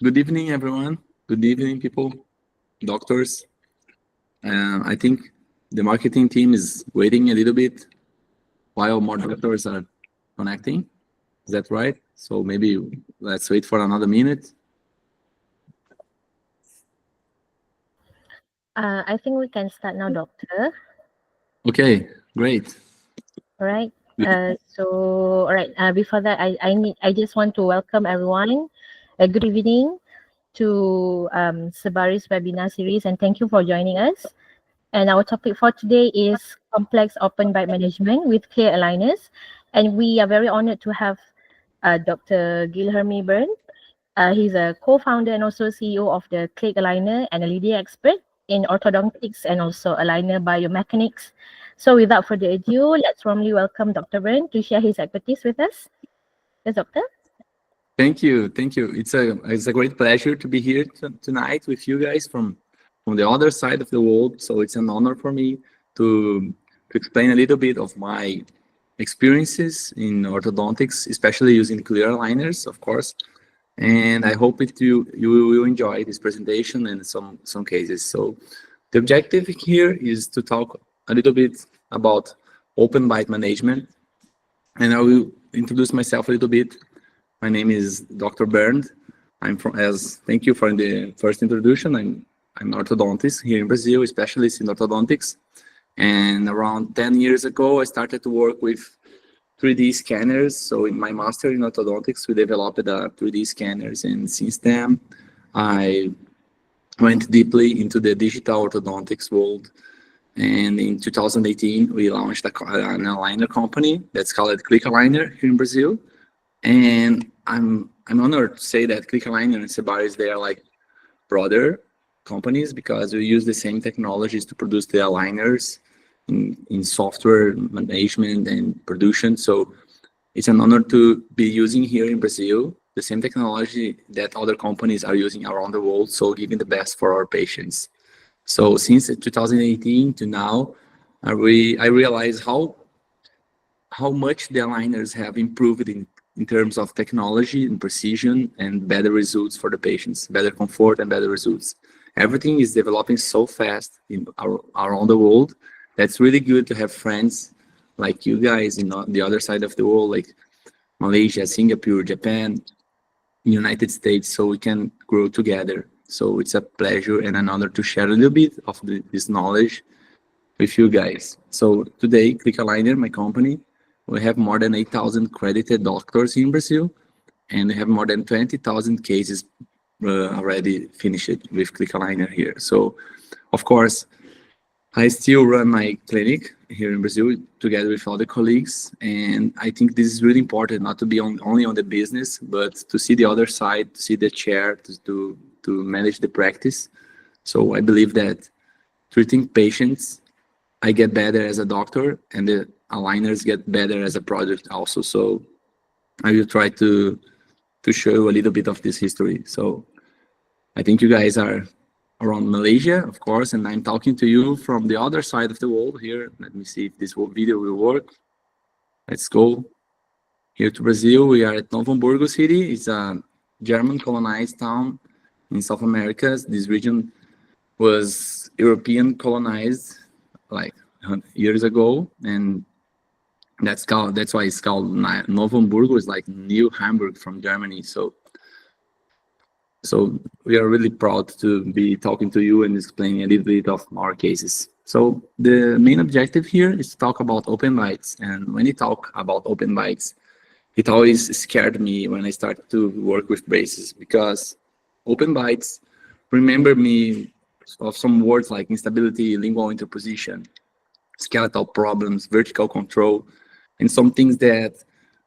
Good evening, everyone. Good evening, people, doctors. I think the marketing team is waiting a little bit while more doctors are connecting. Is that right? So maybe let's wait for another minute. I think we can start now, Doctor. Okay, great. All right. All right. Before that, I just want to welcome everyone. Good evening to SEBARIS webinar series, and thank you for joining us. And our topic for today is complex open bite management with clear aligners, and we are very honored to have Dr. Guilherme Bernd. He's a co-founder and also CEO of the Click Aligner and a leading expert in orthodontics and also aligner biomechanics. So without further ado, let's warmly welcome Dr. Bernd to share his expertise with us. Yes, Doctor. Thank you. It's a great pleasure to be here tonight with you guys from the other side of the world. So it's an honor for me to explain a little bit of my experiences in orthodontics, especially using clear aligners, of course. And I hope you will enjoy this presentation and some cases. So the objective here is to talk a little bit about open bite management, and I will introduce myself a little bit. My name is Dr. Bernd. Thank you for the first introduction. I'm an orthodontist here in Brazil, specialist in orthodontics. And around 10 years ago, I started to work with 3D scanners. So in my master in orthodontics, we developed 3D scanners. And since then, I went deeply into the digital orthodontics world. And in 2018, we launched an aligner company that's called Click Aligner here in Brazil. And I'm honored to say that Click Aligner and SEBARIS, they are like brother companies because we use the same technologies to produce the aligners in software management and production. So it's an honor to be using here in Brazil the same technology that other companies are using around the world, so giving the best for our patients. So since 2018 to now, I realized how much the aligners have improved in terms of technology and precision and better results for the patients, better comfort and better results. Everything is developing so fast around the world. That's really good to have friends like you guys in the other side of the world, like Malaysia, Singapore, Japan, United States, so we can grow together. So it's a pleasure and an honor to share a little bit of this knowledge with you guys. So today, Click Aligner, my company, we have more than 8,000 credited doctors in Brazil, and we have more than 20,000 cases already finished with Click Aligner here. So, of course, I still run my clinic here in Brazil together with other colleagues, and I think this is really important, not to be only on the business, but to see the other side, to see the chair, to manage the practice. So I believe that treating patients, I get better as a doctor, and the aligners get better as a product also. So I will try to show a little bit of this history. So I think you guys are around Malaysia, of course, and I'm talking to you from the other side of the world here. Let me see if this video will work. Let's go here to Brazil. We are at Novo Hamburgo City. It's a German colonized town in South America. This region was European colonized like years ago, and that's why it's called Novo Hamburgo. It's like New Hamburg from Germany. So we are really proud to be talking to you and explaining a little bit of our cases. So the main objective here is to talk about open bites. And when you talk about open bites, it always scared me when I started to work with braces, because open bites remember me of some words like instability, lingual interposition, skeletal problems, vertical control, and some things that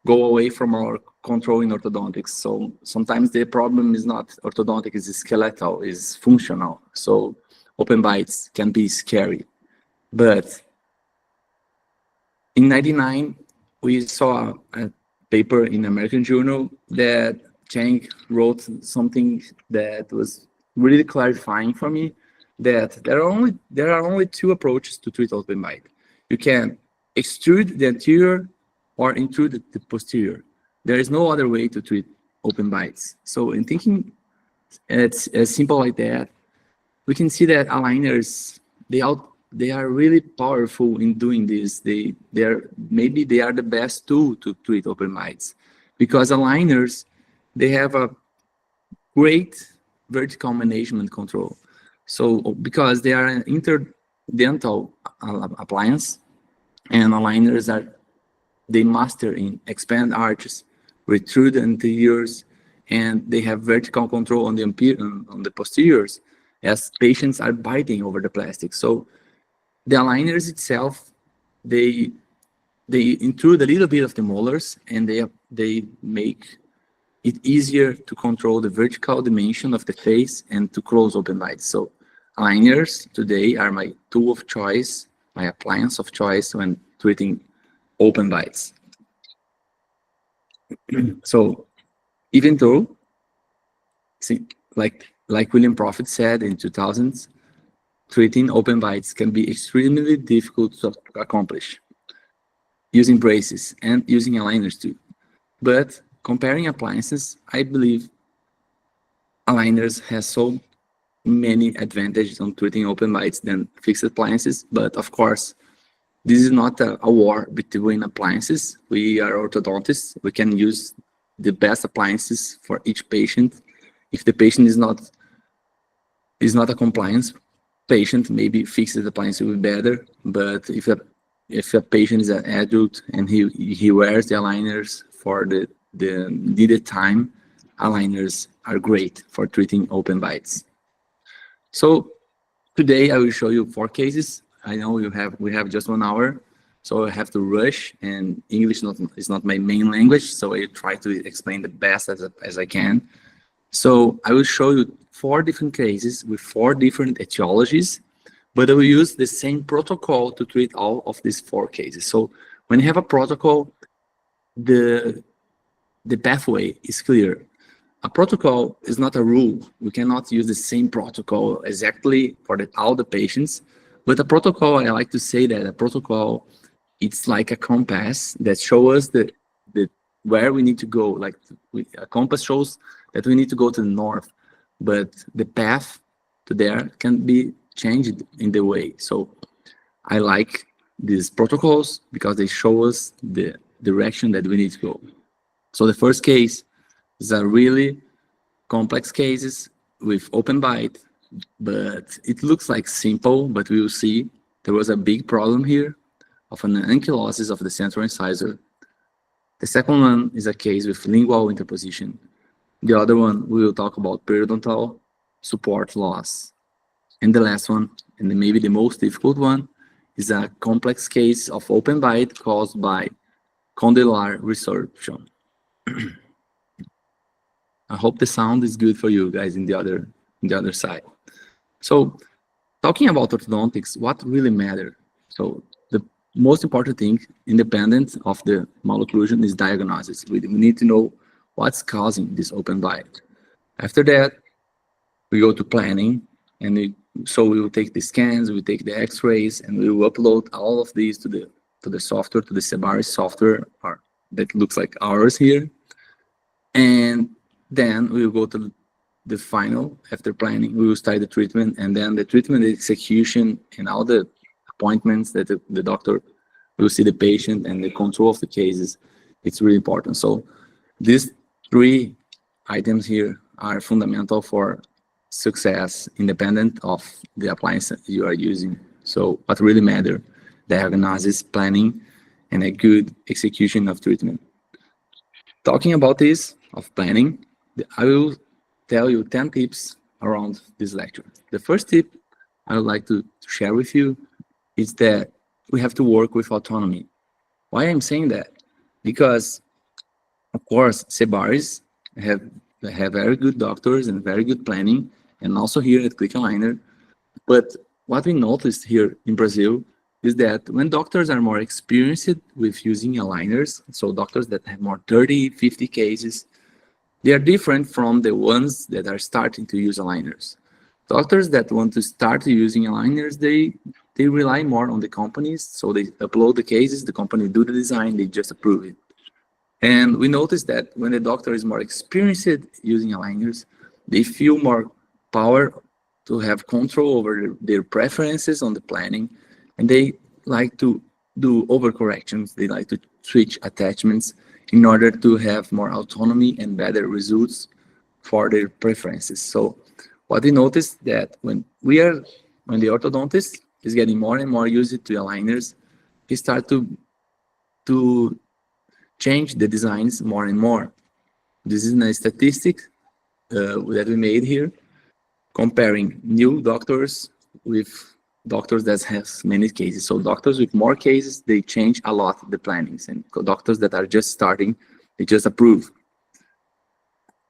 go away from our control in orthodontics. So sometimes the problem is not orthodontic, it's skeletal, it's functional. So open bites can be scary. But in '99, we saw a paper in American Journal that Chang wrote something that was really clarifying for me, that there are only two approaches to treat open bite. You can extrude the anterior or intrude the posterior. There is no other way to treat open bites. So in thinking it's as simple like that. We can see that aligners, they are really powerful in doing this. Maybe they are the best tool to treat open bites, because aligners, they have a great vertical management control. So because they are an interdental appliance, and aligners they master in expand arches, retrude anteriors, and they have vertical control on the posteriors as patients are biting over the plastic. So the aligners itself, they intrude a little bit of the molars, and they make it easier to control the vertical dimension of the face and to close open bites. So aligners today are my tool of choice, my appliance of choice when treating open bites. So even though, like William Prophet said in 2000s, treating open bites can be extremely difficult to accomplish using braces and using aligners too. But comparing appliances, I believe aligners has so many advantages on treating open bites than fixed appliances. But of course, this is not a war between appliances. We are orthodontists. We can use the best appliances for each patient. If the patient is not a compliance patient, maybe fixed appliance will be better. But if a patient is an adult and he wears the aligners for the needed time, aligners are great for treating open bites. So today I will show you 4 cases. I know we have just 1 hour, so I have to rush, and English is not my main language, so I try to explain the best as I can. So I will show you 4 different cases with 4 different etiologies, but I will use the same protocol to treat all of these 4 cases. So when you have a protocol, the pathway is clear. A protocol is not a rule. We cannot use the same protocol exactly for all the patients. But a protocol, I like to say that a protocol, it's like a compass that shows us where we need to go. Like a compass shows that we need to go to the north, but the path to there can be changed in the way. So I like these protocols because they show us the direction that we need to go. So the first case is a really complex cases with open bite, but it looks like simple, but we will see there was a big problem here of an ankylosis of the central incisor. The second one is a case with lingual interposition. The other one, we will talk about periodontal support loss. And the last one, and maybe the most difficult one, is a complex case of open bite caused by condylar resorption. I hope the sound is good for you guys in the other side. So talking about orthodontics, what really matters? So the most important thing, independent of the malocclusion, is diagnosis. We need to know what's causing this open bite. After that, we go to planning, and so we will take the scans, we take the x-rays, and we will upload all of these to the software, to the SEBARIS software, that looks like ours here. And then we will go to the final. After planning, we will start the treatment, and then the treatment, the execution, and all the appointments that the doctor will see the patient, and the control of the cases, it's really important. So these 3 items here are fundamental for success, independent of the appliance that you are using. So what really matters: diagnosis, planning, and a good execution of treatment. Talking about this, of planning, I will tell you 10 tips around this lecture. The first tip I would like to share with you is that we have to work with autonomy. Why I'm saying that? Because, of course, SEBARIS have very good doctors and very good planning, and also here at Click Aligner. But what we noticed here in Brazil is that when doctors are more experienced with using aligners, so doctors that have more 30, 50 cases, they are different from the ones that are starting to use aligners. Doctors that want to start using aligners, they rely more on the companies, so they upload the cases, the company do the design, they just approve it. And we noticed that when the doctor is more experienced using aligners, they feel more power to have control over their preferences on the planning, and they like to do overcorrections. They like to switch attachments in order to have more autonomy and better results for their preferences. So what we noticed that when the orthodontist is getting more and more used to aligners, he start to change the designs more and more. This is a statistic that we made here, comparing new doctors with doctors that has many cases. So doctors with more cases, they change a lot the plannings, and doctors that are just starting, they just approve.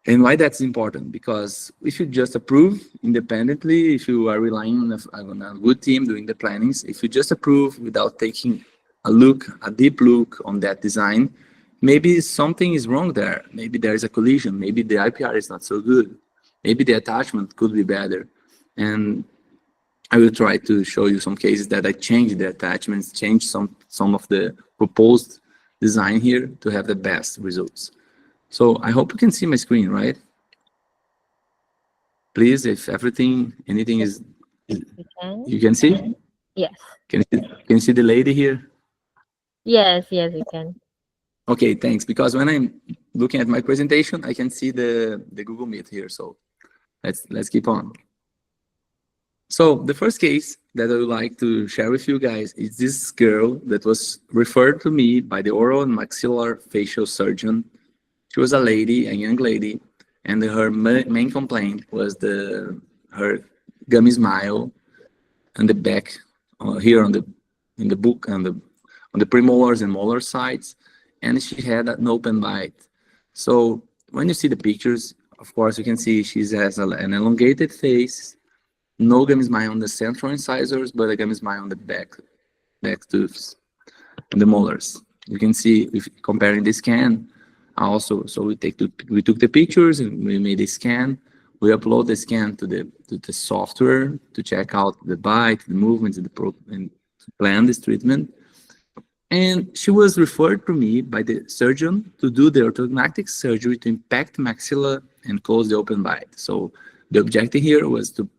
And why that's important? Because if you just approve independently, if you are relying on a good team doing the plannings, if you just approve without taking a deep look on that design, maybe something is wrong there. Maybe there is a collision. Maybe the IPR is not so good. Maybe the attachment could be better. And I will try to show you some cases that I changed the attachments, changed some of the proposed design here to have the best results. So I hope you can see my screen, right? Please, if anything is, you can see? Yes. Can you see the lady here? Yes, you can. Okay, thanks. Because when I'm looking at my presentation, I can see the Google Meet here. So let's keep on. So the first case that I would like to share with you guys is this girl that was referred to me by the oral and maxillar facial surgeon. She was a young lady, and her main complaint was her gummy smile on the back, here in the book, on the premolars and molar sides, and she had an open bite. So when you see the pictures, of course, you can see she has an elongated face, no gummy smile on the central incisors, but a gummy smile on the back tooths, and the molars. You can see, if comparing the scan, also, so we took the pictures and we made a scan. We upload the scan to the software to check out the bite, the movements, and to plan this treatment. And she was referred to me by the surgeon to do the orthognathic surgery to impact maxilla and close the open bite. So the objective here was to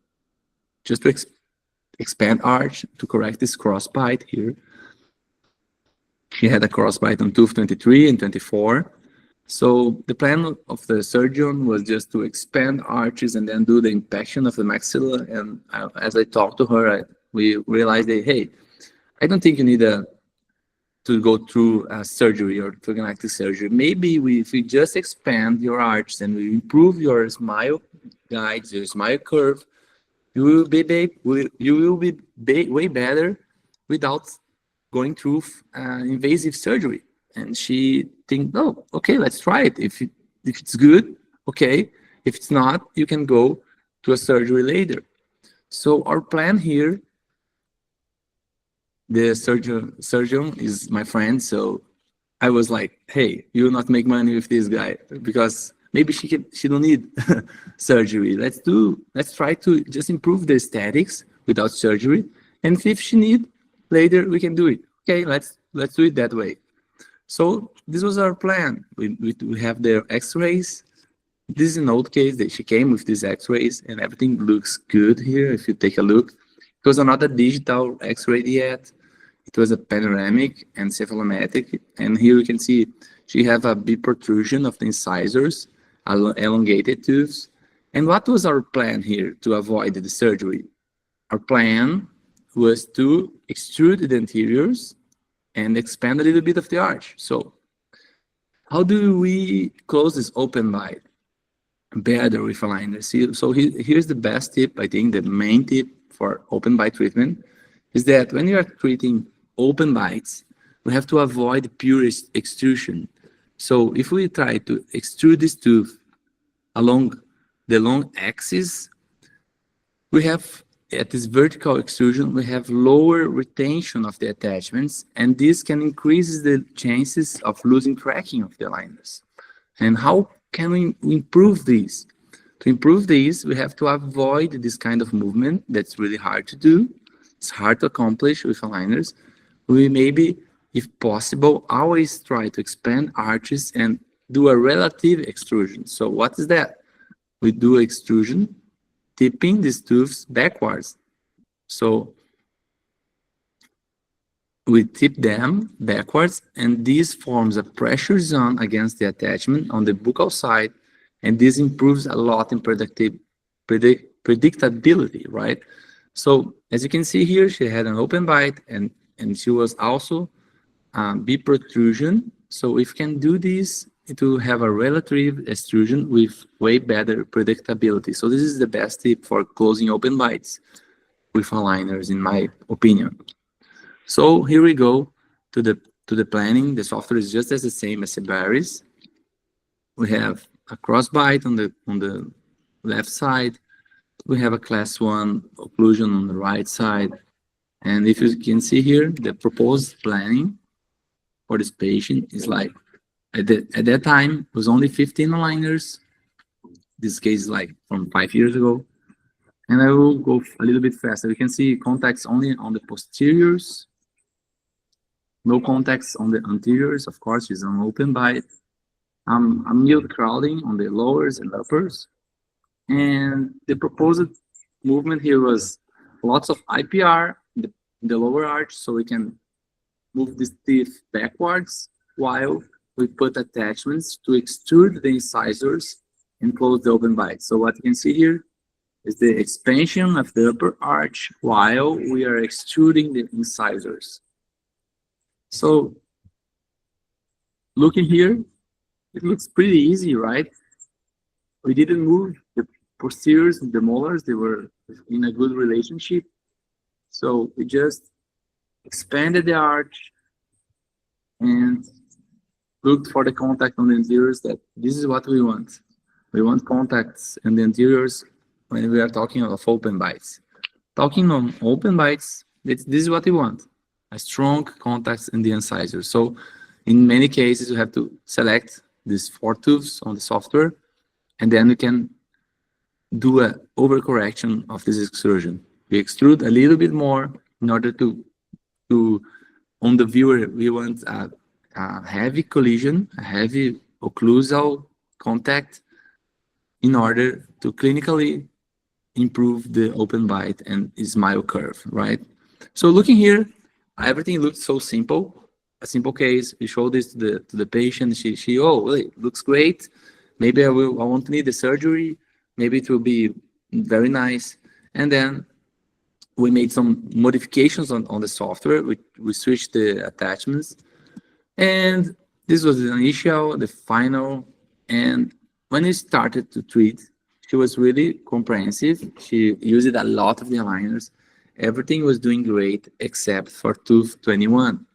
expand arch to correct this cross bite here. She had a cross bite on tooth 23 and 24. So the plan of the surgeon was just to expand arches and then do the impaction of the maxilla. And as I talked to her, we realized that, hey, I don't think you need to go through a surgery or orthognathic surgery. Maybe if we just expand your arches and we improve your smile guides, your smile curve, you will be way better without going through invasive surgery. And she think, oh, okay, let's try it. If it's good, okay. If it's not, you can go to a surgery later. So our plan here, the surgeon is my friend. So I was like, hey, you will not make money with this guy because maybe she don't need surgery. Let's try to just improve the aesthetics without surgery. And if she need later, we can do it. Okay, let's do it that way. So this was our plan. We have their x-rays. This is an old case that she came with these x-rays and everything looks good here. If you take a look, it was not a digital x-ray yet. It was a panoramic and cephalometric. And here you can see she have a biprotrusion of the incisors, elongated tooths. And what was our plan here to avoid the surgery? Our plan was to extrude the anteriors and expand a little bit of the arch. So how do we close this open bite better with aligners? So here's the best tip, I think the main tip for open bite treatment is that when you are treating open bites, we have to avoid pure extrusion. So if we try to extrude this tooth along the long axis, we have at this vertical extrusion, we have lower retention of the attachments, and this can increase the chances of losing tracking of the aligners. And how can we improve these? To improve these, we have to avoid this kind of movement that's really hard to do. It's hard to accomplish with aligners. We maybe, if possible, always try to expand arches and do a relative extrusion. So what is that? we do extrusion, tipping these tooths backwards. So we tip them backwards, and this forms a pressure zone against the attachment on the buccal side, and this improves a lot in predictability, right? So as you can see here, she had an open bite, and she was also Biprotrusion. So if you can do this, it will have a relative extrusion with way better predictability. So this is the best tip for closing open bites with aligners, in my opinion. So here we go to the planning. The software is just as the same as SEBARIS. We have a cross bite on the left side. We have a class 1 occlusion on the right side. And if you can see here, the proposed planning for this patient is like, at that time, it was only 15 aligners. This case is like from 5 years ago. And I will go a little bit faster. You can see contacts only on the posteriors. No contacts on the anteriors, of course, is an open bite. I'm mild crowding on the lowers and uppers. And the proposed movement here was lots of IPR in the lower arch, so we can move this teeth backwards while we put attachments to extrude the incisors and close the open bite. So what you can see here is the expansion of the upper arch while we are extruding the incisors. So looking here, it looks pretty easy, right? We didn't move the posteriors and the molars. They were in a good relationship. So we just expanded the arch and looked for the contact on the anteriors. That this is what we want. We want contacts in the anteriors when we are talking of open bites. Talking on open bites, this is what we want. A strong contacts in the incisor. So in many cases, you have to select these 4 tooths on the software, and then we can do a overcorrection of this extrusion. We extrude a little bit more in order to on the viewer, we want a heavy collision, a heavy occlusal contact in order to clinically improve the open bite and smile curve, right? So looking here, everything looks so simple. A simple case. We show this to the patient. She oh, it looks great. Maybe I won't need the surgery. Maybe it will be very nice. And then we made some modifications on the software. We switched the attachments, and this was the initial, the final. And when we started to treat, she was really comprehensive. She used a lot of the aligners. Everything was doing great except for tooth 21.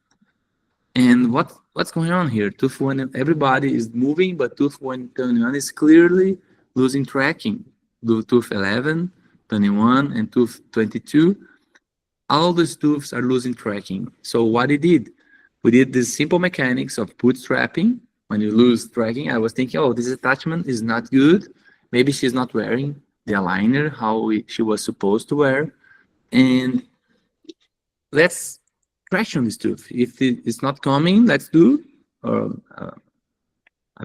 And what's going on here? Tooth 1, everybody is moving, but tooth 21 is clearly losing tracking. Tooth 11, 21, and tooth 22, all these tooths are losing tracking. So what we did this simple mechanics of bootstrapping. When you lose tracking, I was thinking, oh, this attachment is not good. Maybe she's not wearing the aligner how she was supposed to wear. And let's traction this tooth. If it's not coming, let's do a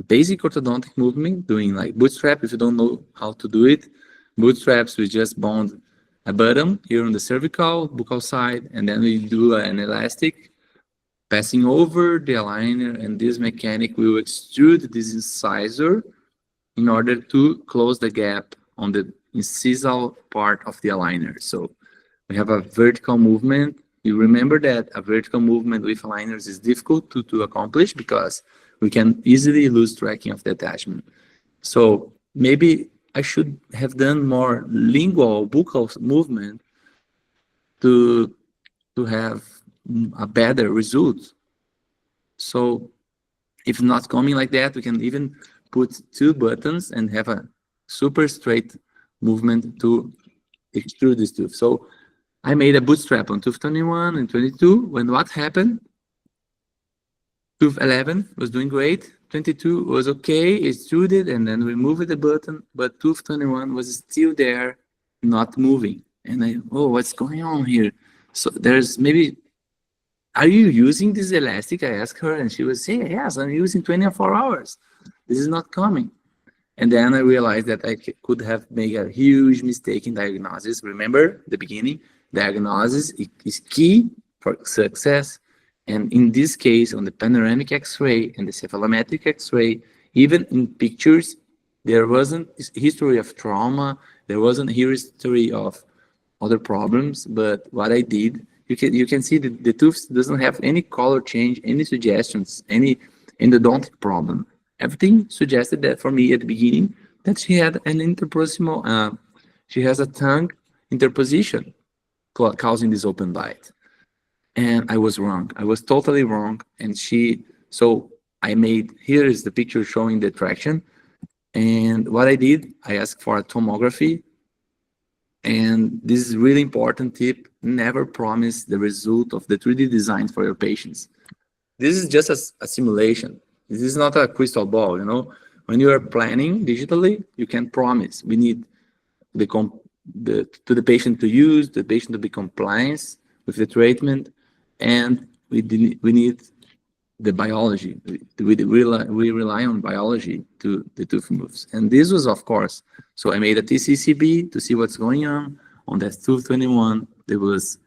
basic orthodontic movement, doing like bootstrap. If you don't know how to do it, bootstraps, we just bond a bottom here on the cervical, buccal side, and then we do an elastic passing over the aligner, and this mechanic will extrude this incisor in order to close the gap on the incisal part of the aligner. So we have a vertical movement. You remember that a vertical movement with aligners is difficult to accomplish because we can easily lose tracking of the attachment. So maybe I should have done more lingual buccal movement to have a better result. So if not coming like that, we can even put 2 buttons and have a super straight movement to extrude this tooth. So I made a bootstrap on tooth 21 and 22. When what happened? Tooth 11 was doing great. 22 was okay, extruded, and then we moved the button, but tooth 21 was still there, not moving. And oh, what's going on here? So there's maybe, are you using this elastic? I asked her, and she was saying, yes, I'm using 24 hours. This is not coming. And then I realized that I could have made a huge mistake in diagnosis. Remember the beginning, diagnosis is key for success. And in this case, on the panoramic X-ray and the cephalometric X-ray, even in pictures, there wasn't history of trauma, there wasn't history of other problems. But what I did, you can see that the tooth doesn't have any color change, any suggestions, any endodontic problem. Everything suggested that for me at the beginning that she had an interproximal, she has a tongue interposition causing this open bite. And I was wrong. I was totally wrong. And so I made, here is the picture showing the traction. And what I did, I asked for a tomography. And this is really important tip, never promise the result of the 3D design for your patients. This is just a simulation. This is not a crystal ball, you know. When you are planning digitally, you can promise. We need the patient to use, the patient to be compliant with the treatment, and we need the biology. We rely on biology to the tooth moves. And this was, of course, so I made a TCCB to see what's going on that tooth 21. They was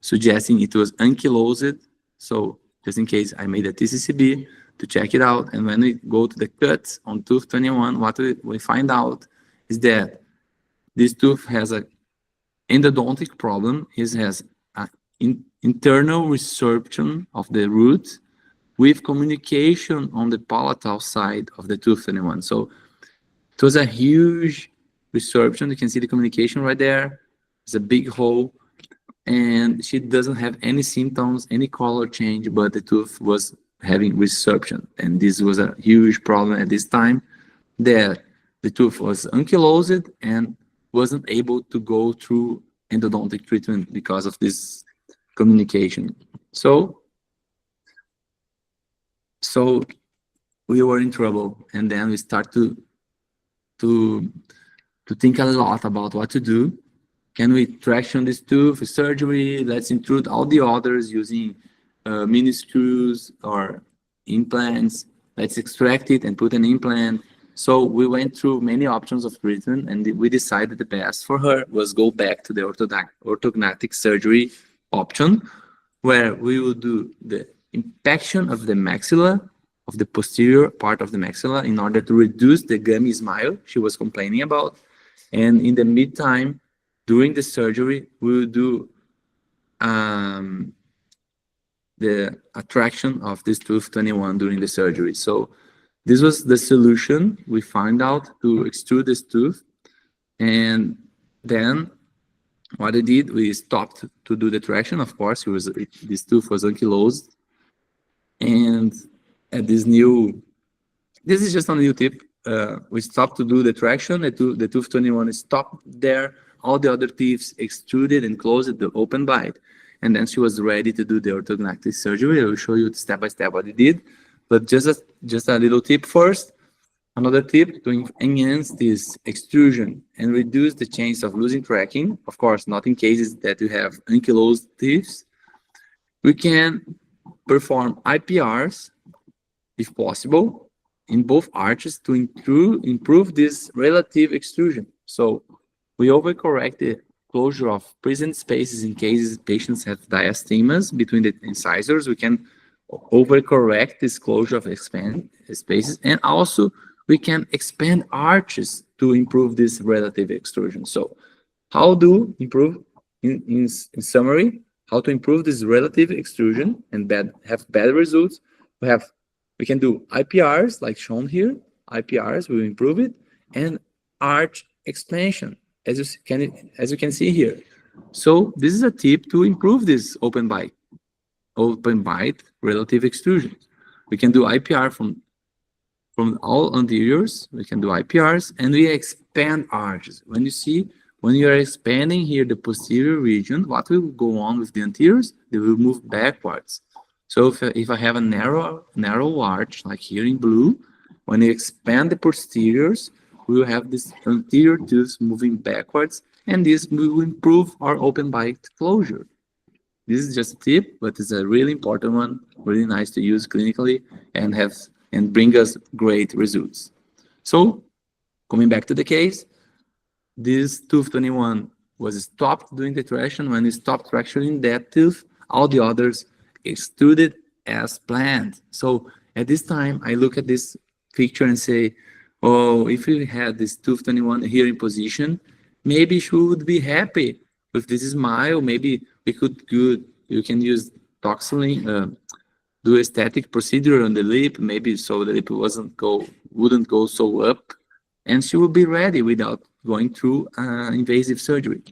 suggesting it was ankylosed. So just in case, I made a TCCB to check it out. And when we go to the cuts on tooth 21, what we find out is that this tooth has a endodontic problem. It has an internal resorption of the root with communication on the palatal side of the tooth 21. So it was a huge resorption. You can see the communication right there. It's a big hole. And she doesn't have any symptoms, any color change, but the tooth was having resorption. And this was a huge problem at this time, that the tooth was ankylosed and wasn't able to go through endodontic treatment because of this communication. So we were in trouble, and then we start to think a lot about what to do. Can we traction this tooth with surgery? Let's intrude all the others using mini screws or implants. Let's extract it and put an implant. So we went through many options of treatment, and we decided the best for her was go back to the orthognathic surgery option, where we will do the impaction of the maxilla, of the posterior part of the maxilla, in order to reduce the gummy smile she was complaining about. And in the meantime, during the surgery, we will do the attraction of this tooth 21 during the surgery. So this was the solution we found out to extrude this tooth. And then what I did, we stopped to do the traction. Of course, this tooth was ankylosed. And at this is just a new tip. We stopped to do the traction. The tooth 21 stopped there. All the other teeth extruded and closed the open bite. And then she was ready to do the orthognathic surgery. I will show you step by step what it did. But just a little tip first. Another tip to enhance this extrusion and reduce the chance of losing tracking. Of course, not in cases that you have ankylosed teeth. We can perform IPRs, if possible, in both arches to improve this relative extrusion. So we overcorrect the closure of present spaces in cases patients have diastemas between the incisors. We can overcorrect this closure of expand spaces, and also we can expand arches to improve this relative extrusion. So how to improve, in summary, how to improve this relative extrusion and have better results? We can do IPRs like shown here. IPRs will improve it, and arch expansion, as you can see here. So this is a tip to improve this open bite relative extrusion. We can do IPR from all anteriors. We can do IPRs, and we expand arches. When you are expanding here the posterior region, what will go on with the anteriors? They will move backwards. So if I have a narrow arch, like here in blue, when you expand the posteriors, we will have this anterior tooth moving backwards, and this will improve our open bite closure. This is just a tip, but it's a really important one, really nice to use clinically and bring us great results. So coming back to the case, this tooth 21 was stopped doing the traction. When we stopped tractioning that tooth, all the others extruded as planned. So at this time, I look at this picture and say, oh, if we had this tooth 21 here in position, maybe she would be happy with this smile. Maybe we could you can use toxelin, do a static procedure on the lip, maybe so the lip wouldn't go so up, and she would be ready without going through invasive surgery.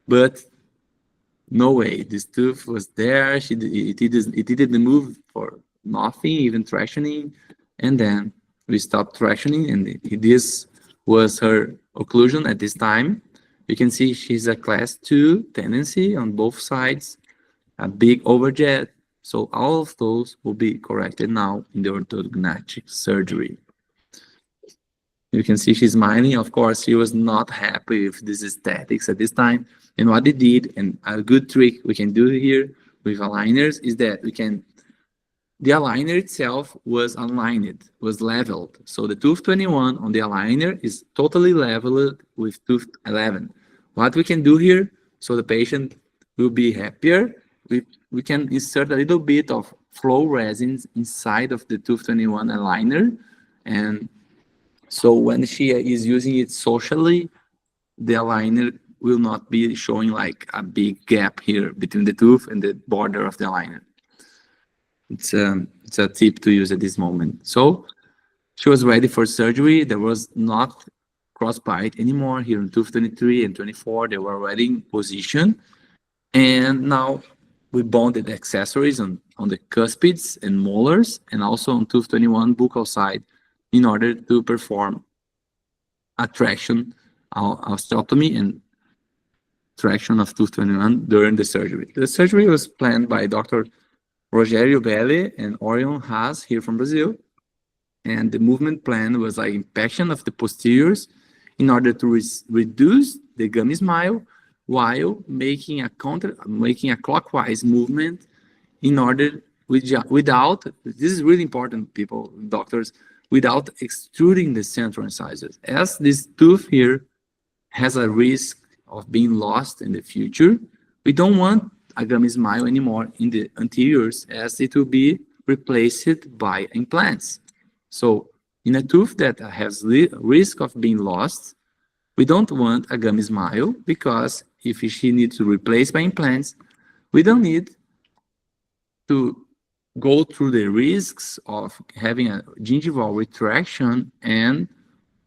But no way, this tooth was there. It didn't move for nothing, even tractioning, and then we stopped tractioning, and this was her occlusion at this time. You can see she's a class 2 tendency on both sides, a big overjet. So all of those will be corrected now in the orthognathic surgery. You can see she's smiling. Of course, she was not happy with this aesthetics at this time. And what they did, and a good trick we can do here with aligners, is that the aligner itself was aligned, was leveled. So the tooth 21 on the aligner is totally leveled with tooth 11. What we can do here, so the patient will be happier, we can insert a little bit of flow resins inside of the tooth 21 aligner. And so when she is using it socially, the aligner will not be showing like a big gap here between the tooth and the border of the aligner. It's a tip to use at this moment. So she was ready for surgery. There was not crossbite anymore here in tooth 23 and 24. They were already in position. And now we bonded accessories on the cuspids and molars, and also on tooth 21 buccal side, in order to perform a traction, osteotomy and traction of tooth 21 during the surgery. The surgery was planned by Dr. Rogério Belli and Orion Haas here from Brazil. And the movement plan was like impaction of the posteriors in order to reduce the gummy smile while making a clockwise movement in order without, this is really important, people, doctors, without extruding the central incisors. As this tooth here has a risk of being lost in the future, we don't want a gummy smile anymore in the anteriors, as it will be replaced by implants. So in a tooth that has risk of being lost, we don't want a gummy smile, because if she needs to replace by implants, we don't need to go through the risks of having a gingival retraction and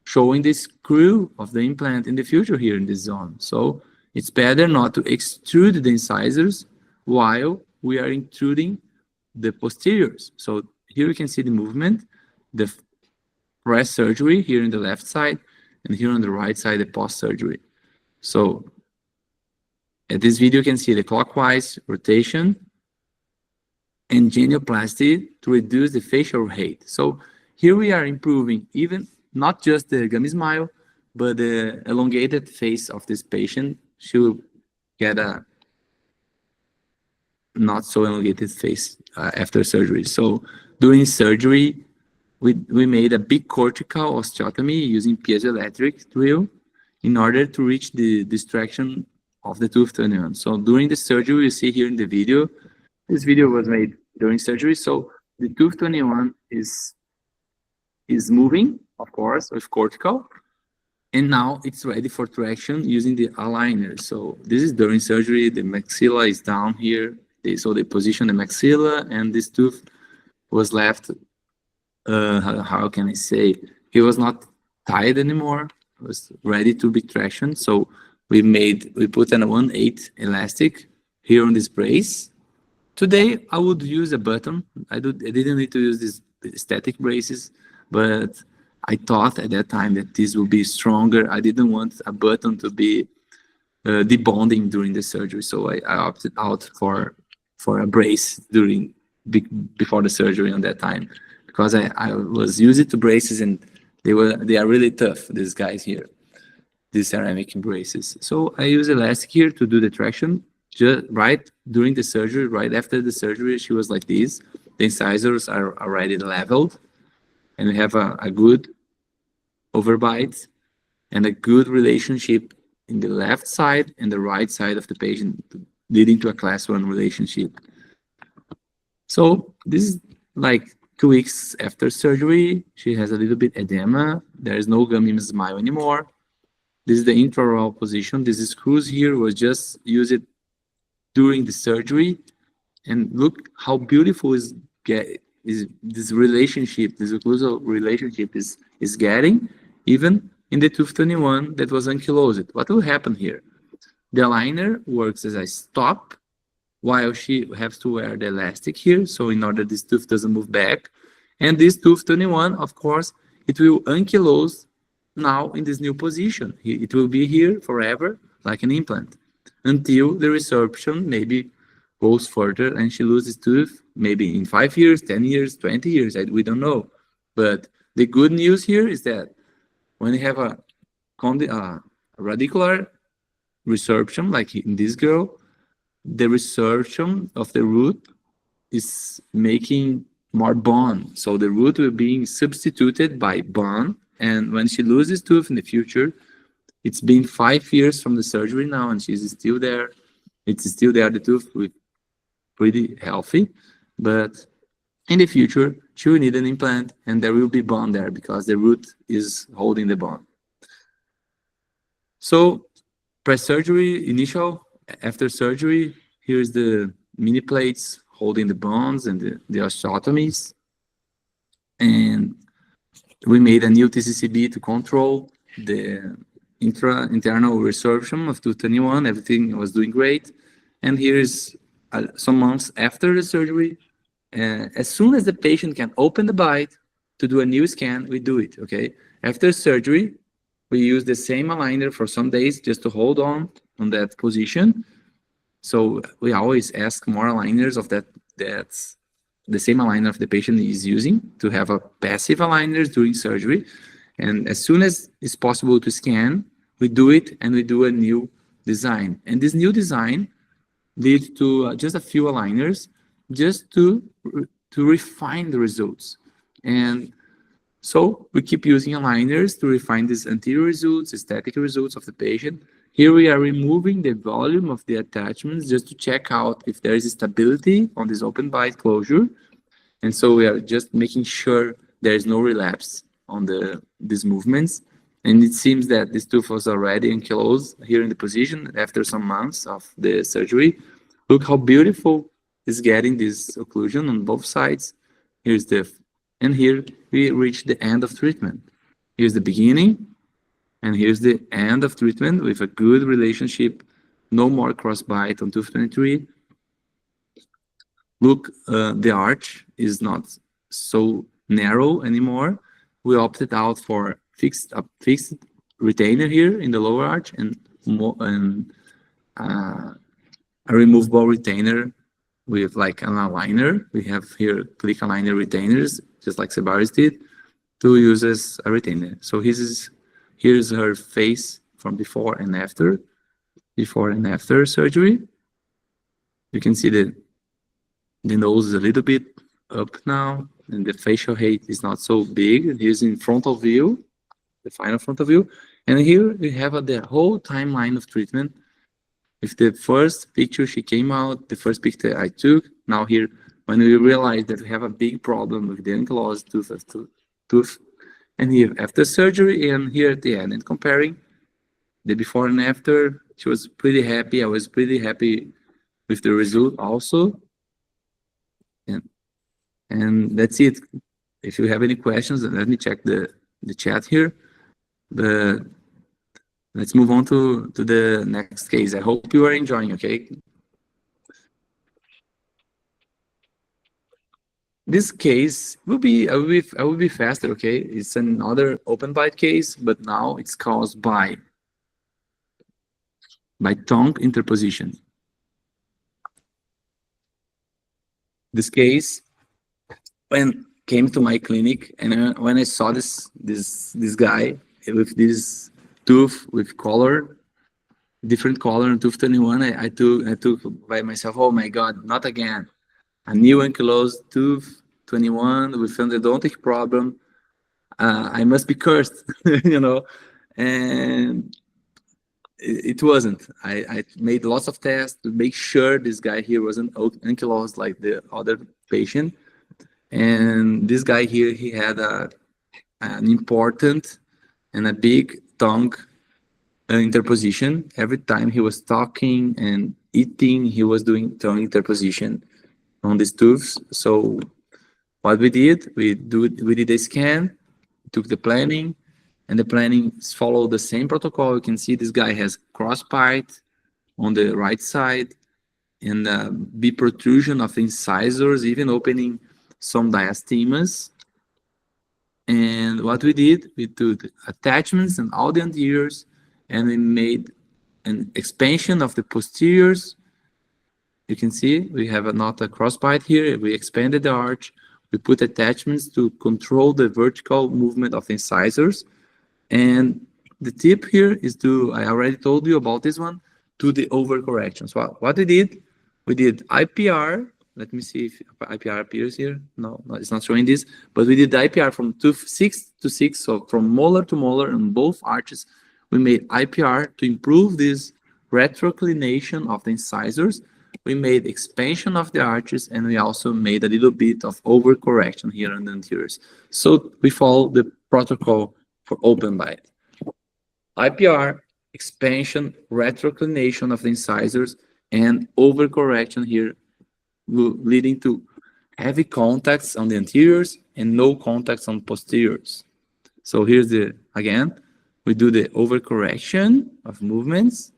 showing the screw of the implant in the future here in this zone. So it's better not to extrude the incisors while we are intruding the posteriors. So here you can see the movement, the press surgery here in the left side, and here on the right side, the post-surgery. So at this video, you can see the clockwise rotation and genioplasty to reduce the facial height. So here we are improving even not just the gummy smile, but the elongated face of this patient. She will get a not so elongated face after surgery. So during surgery, we made a big cortical osteotomy using piezoelectric drill in order to reach the distraction of the tooth 21. So during the surgery, you see here in the video, this video was made during surgery. So the tooth 21 is moving, of course, with cortical, and now it's ready for traction using the aligner. So this is during surgery. The maxilla is down here. So they position the maxilla, and this tooth was left, how can I say, he was not tied anymore. It was ready to be traction. So we put an 1/8 elastic here on this brace. Today I would use a button. I didn't need to use these static braces, but I thought at that time that this would be stronger. I didn't want a button to be debonding during the surgery, so I opted out for a brace before the surgery on that time, because I was used to braces, and they are really tough, these guys here, these ceramic braces. So I use elastic here to do the traction. Just right during the surgery, right after the surgery, she was like this. The incisors are already leveled, and we have a good overbite. and a good relationship in the left side and the right side of the patient, leading to a class 1 relationship. So this is like 2 weeks after surgery. She has a little bit edema. There is no gummy smile anymore. This is the intraoral position. This screws here was just used during the surgery. And look how beautiful is this relationship, this occlusal relationship is getting, even in the tooth 21 that was ankylosed. What will happen here? The aligner works as a stop, while she has to wear the elastic here, so in order this tooth doesn't move back. And this tooth 21, of course, it will ankylose now in this new position. It will be here forever, like an implant, until the resorption maybe goes further and she loses tooth, maybe in 5 years, 10 years, 20 years, we don't know. But the good news here is that when you have a radicular resorption, like in this girl, the resorption of the root is making more bone. So the root will be substituted by bone. And when she loses tooth in the future, it's been 5 years from the surgery now, and she's still there. It's still there, the tooth with pretty healthy. But in the future, she will need an implant, and there will be bone there because the root is holding the bone. So pre-surgery, after surgery, here's the mini plates holding the bones and the osteotomies. And we made a new TCCB to control the internal resorption of 221. Everything was doing great. And here is some months after the surgery. As soon as the patient can open the bite to do a new scan, we do it, okay? After surgery, we use the same aligner for some days just to hold on that position. So we always ask more aligners of that's the same aligner of the patient is using to have a passive aligners during surgery. And as soon as it's possible to scan, we do it and we do a new design. And this new design leads to just a few aligners just to refine the results. And so we keep using aligners to refine these anterior results, aesthetic results of the patient. Here we are removing the volume of the attachments just to check out if there is stability on this open bite closure. And so we are just making sure there is no relapse on these movements. And it seems that this tooth was already ankylosed here in the position after some months of the surgery. Look how beautiful is getting this occlusion on both sides. And here we reach the end of treatment. Here's the beginning, and here's the end of treatment with a good relationship, no more crossbite on tooth 23. Look, the arch is not so narrow anymore. We opted out for a fixed retainer here in the lower arch and a removable retainer with like an aligner. We have here click aligner retainers, just like SEBARIS did, to use as a retainer. So here's her face from before and after surgery. You can see the nose is a little bit up now, and the facial height is not so big. Here's in frontal view, the final frontal view. And here we have the whole timeline of treatment. With the first picture she came out, the first picture I took. Now here, when we realized that we have a big problem with the ankylosed tooth, and here after surgery and here at the end, and comparing the before and after, she was pretty happy. I was pretty happy with the result also. And that's it. If you have any questions, let me check the chat here. But let's move on to the next case. I hope you are enjoying, okay? This case will be, I will be faster, okay? It's another open bite case, but now it's caused by tongue interposition. This case, when came to my clinic, and when I saw this guy with this tooth with color, different color on tooth 21, I took by myself, oh my God, not again. A new ankylosed tooth 21 with endodontic problem. I must be cursed, you know. and it wasn't. I made lots of tests to make sure this guy here wasn't ankylosed like the other patient. And this guy here, he had an important and a big tongue interposition. Every time he was talking and eating, he was doing tongue interposition on these tooths. So what we did, we did a scan, took the planning, and the planning followed the same protocol. You can see this guy has cross-bite on the right side and biprotrusion of incisors, even opening some diastemas. And what we did, we took attachments and all the anteriors, and we made an expansion of the posteriors. You can see we have not a crossbite here. We expanded the arch. We put attachments to control the vertical movement of the incisors. And the tip here is to, I already told you about this one, to the overcorrection. So what we did IPR. Let me see if IPR appears here. No, it's not showing this. But we did the IPR from tooth 6 to 6, so from molar to molar on both arches. We made IPR to improve this retroclination of the incisors. We made expansion of the arches, and we also made a little bit of overcorrection here on the anteriors. So we follow the protocol for open bite. IPR, expansion, retroclination of the incisors, and overcorrection here, leading to heavy contacts on the anteriors and no contacts on posteriors. So here's again, we do the overcorrection of movements,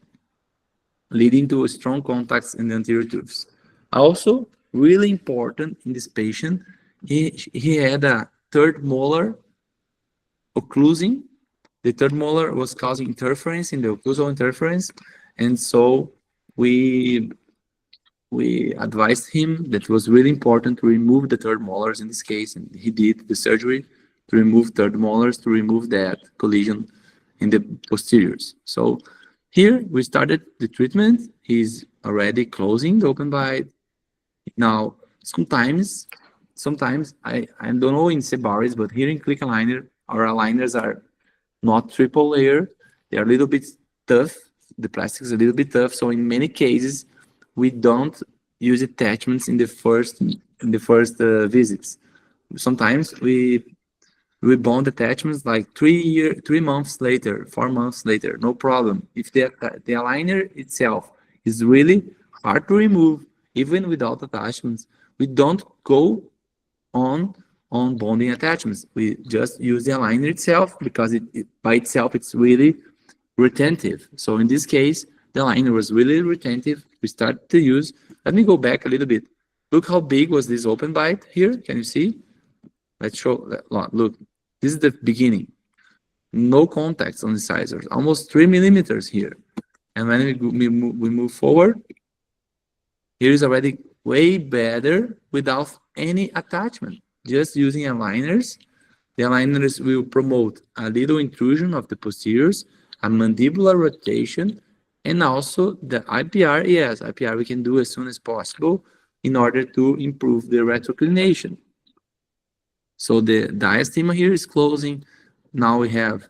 leading to strong contacts in the anterior tooths. Also, really important in this patient, he had a third molar occlusing. The third molar was causing interference in the occlusal interference, and so we advised him that it was really important to remove the third molars in this case, and he did the surgery to remove third molars, to remove that collision in the posteriors. So here we started the treatment. He's already closing the open bite. Now, sometimes I don't know in SEBARIS, but here in Click Aligner, our aligners are not triple layer. They are a little bit tough. The plastic is a little bit tough. So in many cases, we don't use attachments in the first visits. Sometimes we bond attachments like 3 months later, 4 months later, no problem. If the aligner itself is really hard to remove, even without attachments, we don't go on bonding attachments. We just use the aligner itself because it by itself it's really retentive. So in this case, the aligner was really retentive. We started to use. Let me go back a little bit. Look how big was this open bite here. Can you see? Let's show. Look, this is the beginning. No contacts on the incisors, almost 3 millimeters here. And when we move forward, here is already way better without any attachment. Just using aligners. The aligners will promote a little intrusion of the posteriors, a mandibular rotation, and also the IPR. Yes, IPR we can do as soon as possible in order to improve the retroclination. So the diastema here is closing. Now we have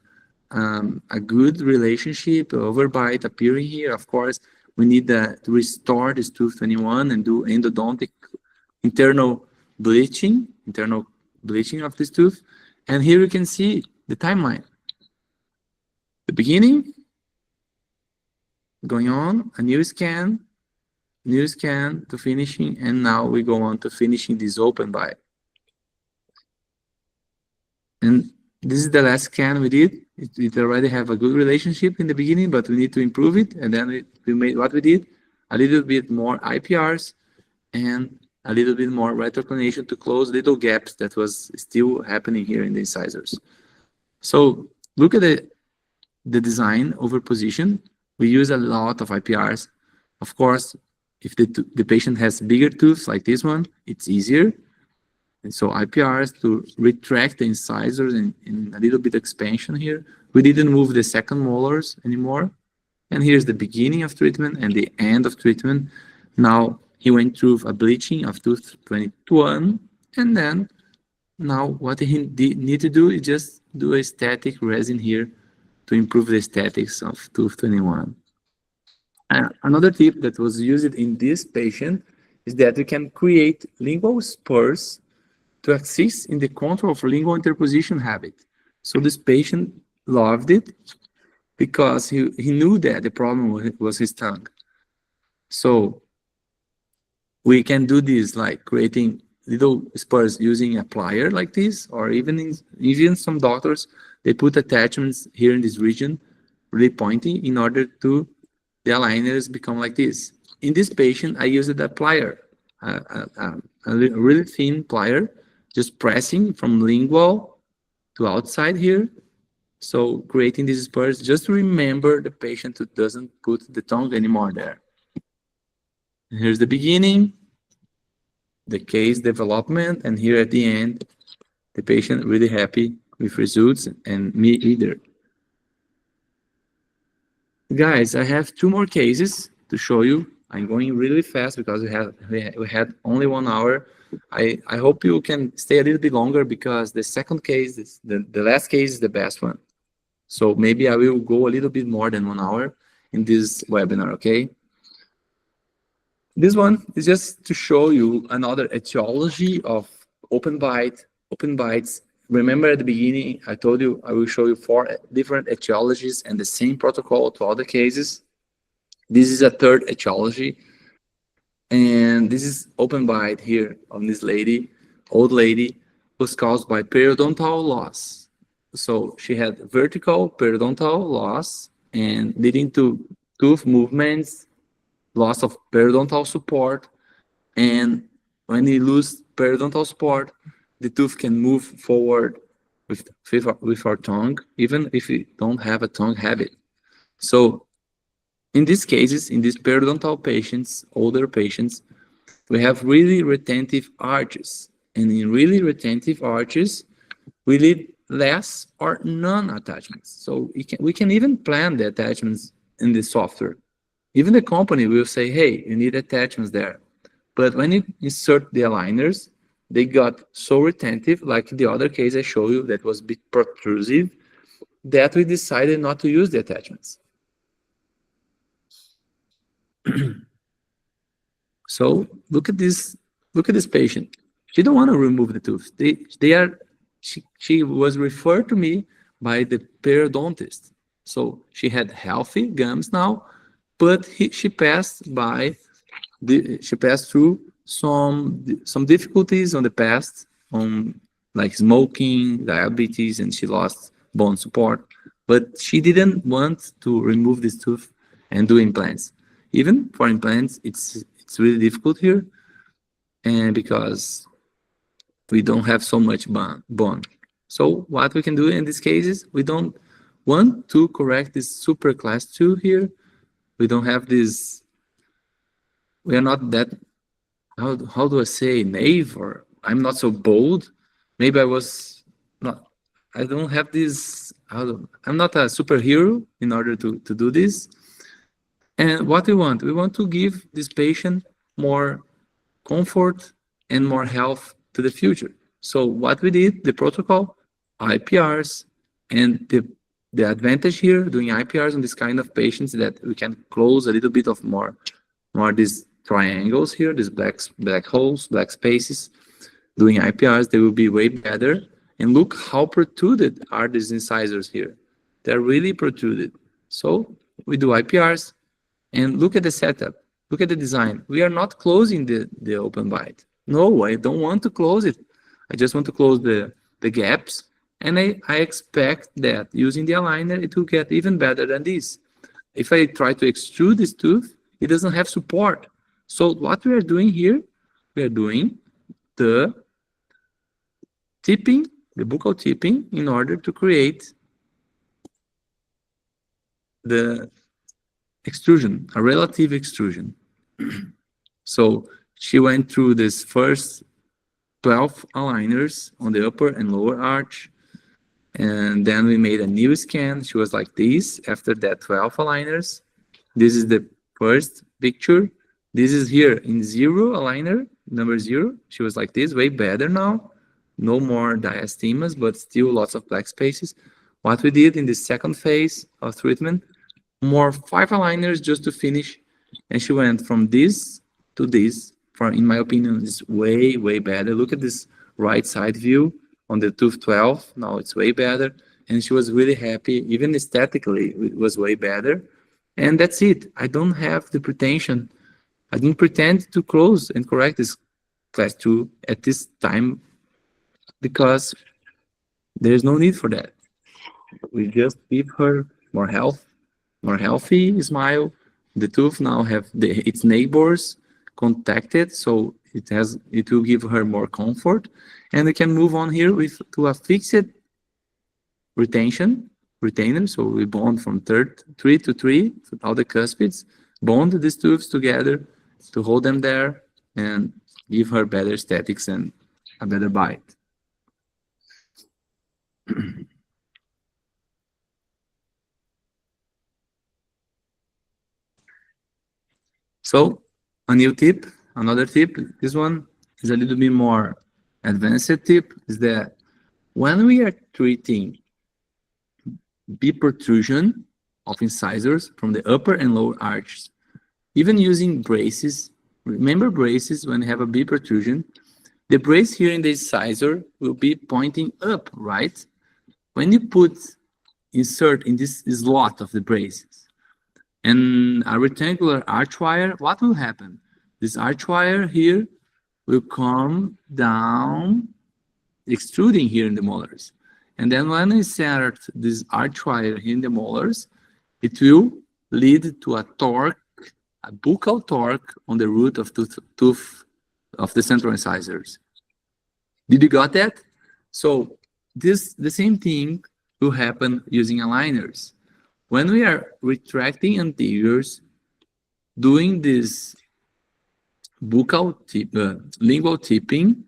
a good relationship, overbite appearing here. Of course, we need to restore this tooth 21 and do endodontic internal bleaching of this tooth. And here you can see the timeline. The beginning, going on, a new scan to finishing, and now we go on to finishing this open bite. And this is the last scan we did. It already have a good relationship in the beginning, but we need to improve it. And then we made what we did, a little bit more IPRs and a little bit more retroclination to close little gaps that was still happening here in the incisors. So look at the design over position. We use a lot of IPRs. Of course, if the patient has bigger tooth like this one, it's easier. And so IPRs to retract the incisors and a little bit expansion here. We didn't move the second molars anymore. And here's the beginning of treatment and the end of treatment. Now he went through a bleaching of tooth 21, and then now what he need to do is just do a static resin here to improve the aesthetics of tooth 21. Another tip that was used in this patient is that we can create lingual spurs to assist in the control of lingual interposition habit. So this patient loved it because he knew that the problem was his tongue. So we can do this like creating little spurs using a plier like this, or even some doctors, they put attachments here in this region, really pointy, in order to the aligners become like this. In this patient, I used a plier, a really thin plier, just pressing from lingual to outside here. So creating these spurs, just to remember the patient who doesn't put the tongue anymore there. And here's the beginning, the case development, and here at the end, the patient really happy with results, and me either. Guys, I have 2 more cases to show you. I'm going really fast because we had only 1 hour. I hope you can stay a little bit longer because the second case, the last case is the best one. So maybe I will go a little bit more than 1 hour in this webinar, okay? This one is just to show you another etiology of open bites. Remember at the beginning, I told you I will show you 4 different etiologies and the same protocol to all the cases. This is a 3rd etiology. And this is open bite here on this lady, old lady, was caused by periodontal loss. So she had vertical periodontal loss and leading to tooth movements, loss of periodontal support. And when you lose periodontal support, the tooth can move forward with our tongue, even if we don't have a tongue habit. So in these cases, in these periodontal patients, older patients, we have really retentive arches. And in really retentive arches, we need less or none attachments. So we can even plan the attachments in the software. Even the company will say, hey, you need attachments there. But when you insert the aligners, they got so retentive, like the other case I showed you that was biprotrusive, that we decided not to use the attachments. So look at this patient. She don't want to remove the tooth. She was referred to me by the periodontist. So she had healthy gums now, but she passed through some difficulties on the past, on like smoking, diabetes, and she lost bone support. But she didn't want to remove this tooth and do implants. Even for implants, it's really difficult here, and because we don't have so much bone. So what we can do in these cases, we don't want to correct this super class 2 here. We don't have this, we are not that, how do I say, naive, or I'm not so bold. Maybe I don't have this, I'm not a superhero in order to do this. And what we want to give this patient more comfort and more health to the future. So what we did, the protocol, IPRs, and the advantage here doing IPRs on this kind of patients that we can close a little bit of more these triangles here, these black holes, black spaces. Doing IPRs, they will be way better. And look how protruded are these incisors here. They're really protruded. So we do IPRs, and look at the setup. Look at the design. We are not closing the open bite. No, I don't want to close it. I just want to close the gaps. And I expect that using the aligner, it will get even better than this. If I try to extrude this tooth, it doesn't have support. So what we are doing here, we are doing the tipping, the buccal tipping, in order to create the extrusion, a relative extrusion. So she went through this first 12 aligners on the upper and lower arch, and then we made a new scan. She was like this after that 12 aligners. This is the first picture. This is here in 0 aligner, number 0. She was like this, way better now. No more diastemas, but still lots of black spaces. What we did in the second phase of treatment, more 5 aligners just to finish, and she went from this to this. In my opinion, it's way, way better. Look at this right side view on the tooth 12. Now it's way better. And she was really happy. Even aesthetically, it was way better. And that's it. I don't have the pretension. I didn't pretend to close and correct this class 2 at this time because there's no need for that. We just give her more health, more healthy smile. The tooth now have its neighbors contacted, so it will give her more comfort, and we can move on here to a fixed retainer. So we bond from 3 to 3 to all the cuspids, bond these tooths together to hold them there and give her better aesthetics and a better bite. So another tip, this one is a little bit more advanced tip, is that when we are treating biprotrusion of incisors from the upper and lower arches, even using braces, remember braces when you have a biprotrusion, the brace here in the incisor will be pointing up, right? When you insert in this slot of the braces, and a rectangular arch wire, what will happen? This arch wire here will come down, extruding here in the molars. And then when I insert this arch wire here in the molars, it will lead to a torque, a buccal torque on the root of tooth of the central incisors. Did you got that? So the same thing will happen using aligners. When we are retracting anteriors, doing this buccal lingual tilting,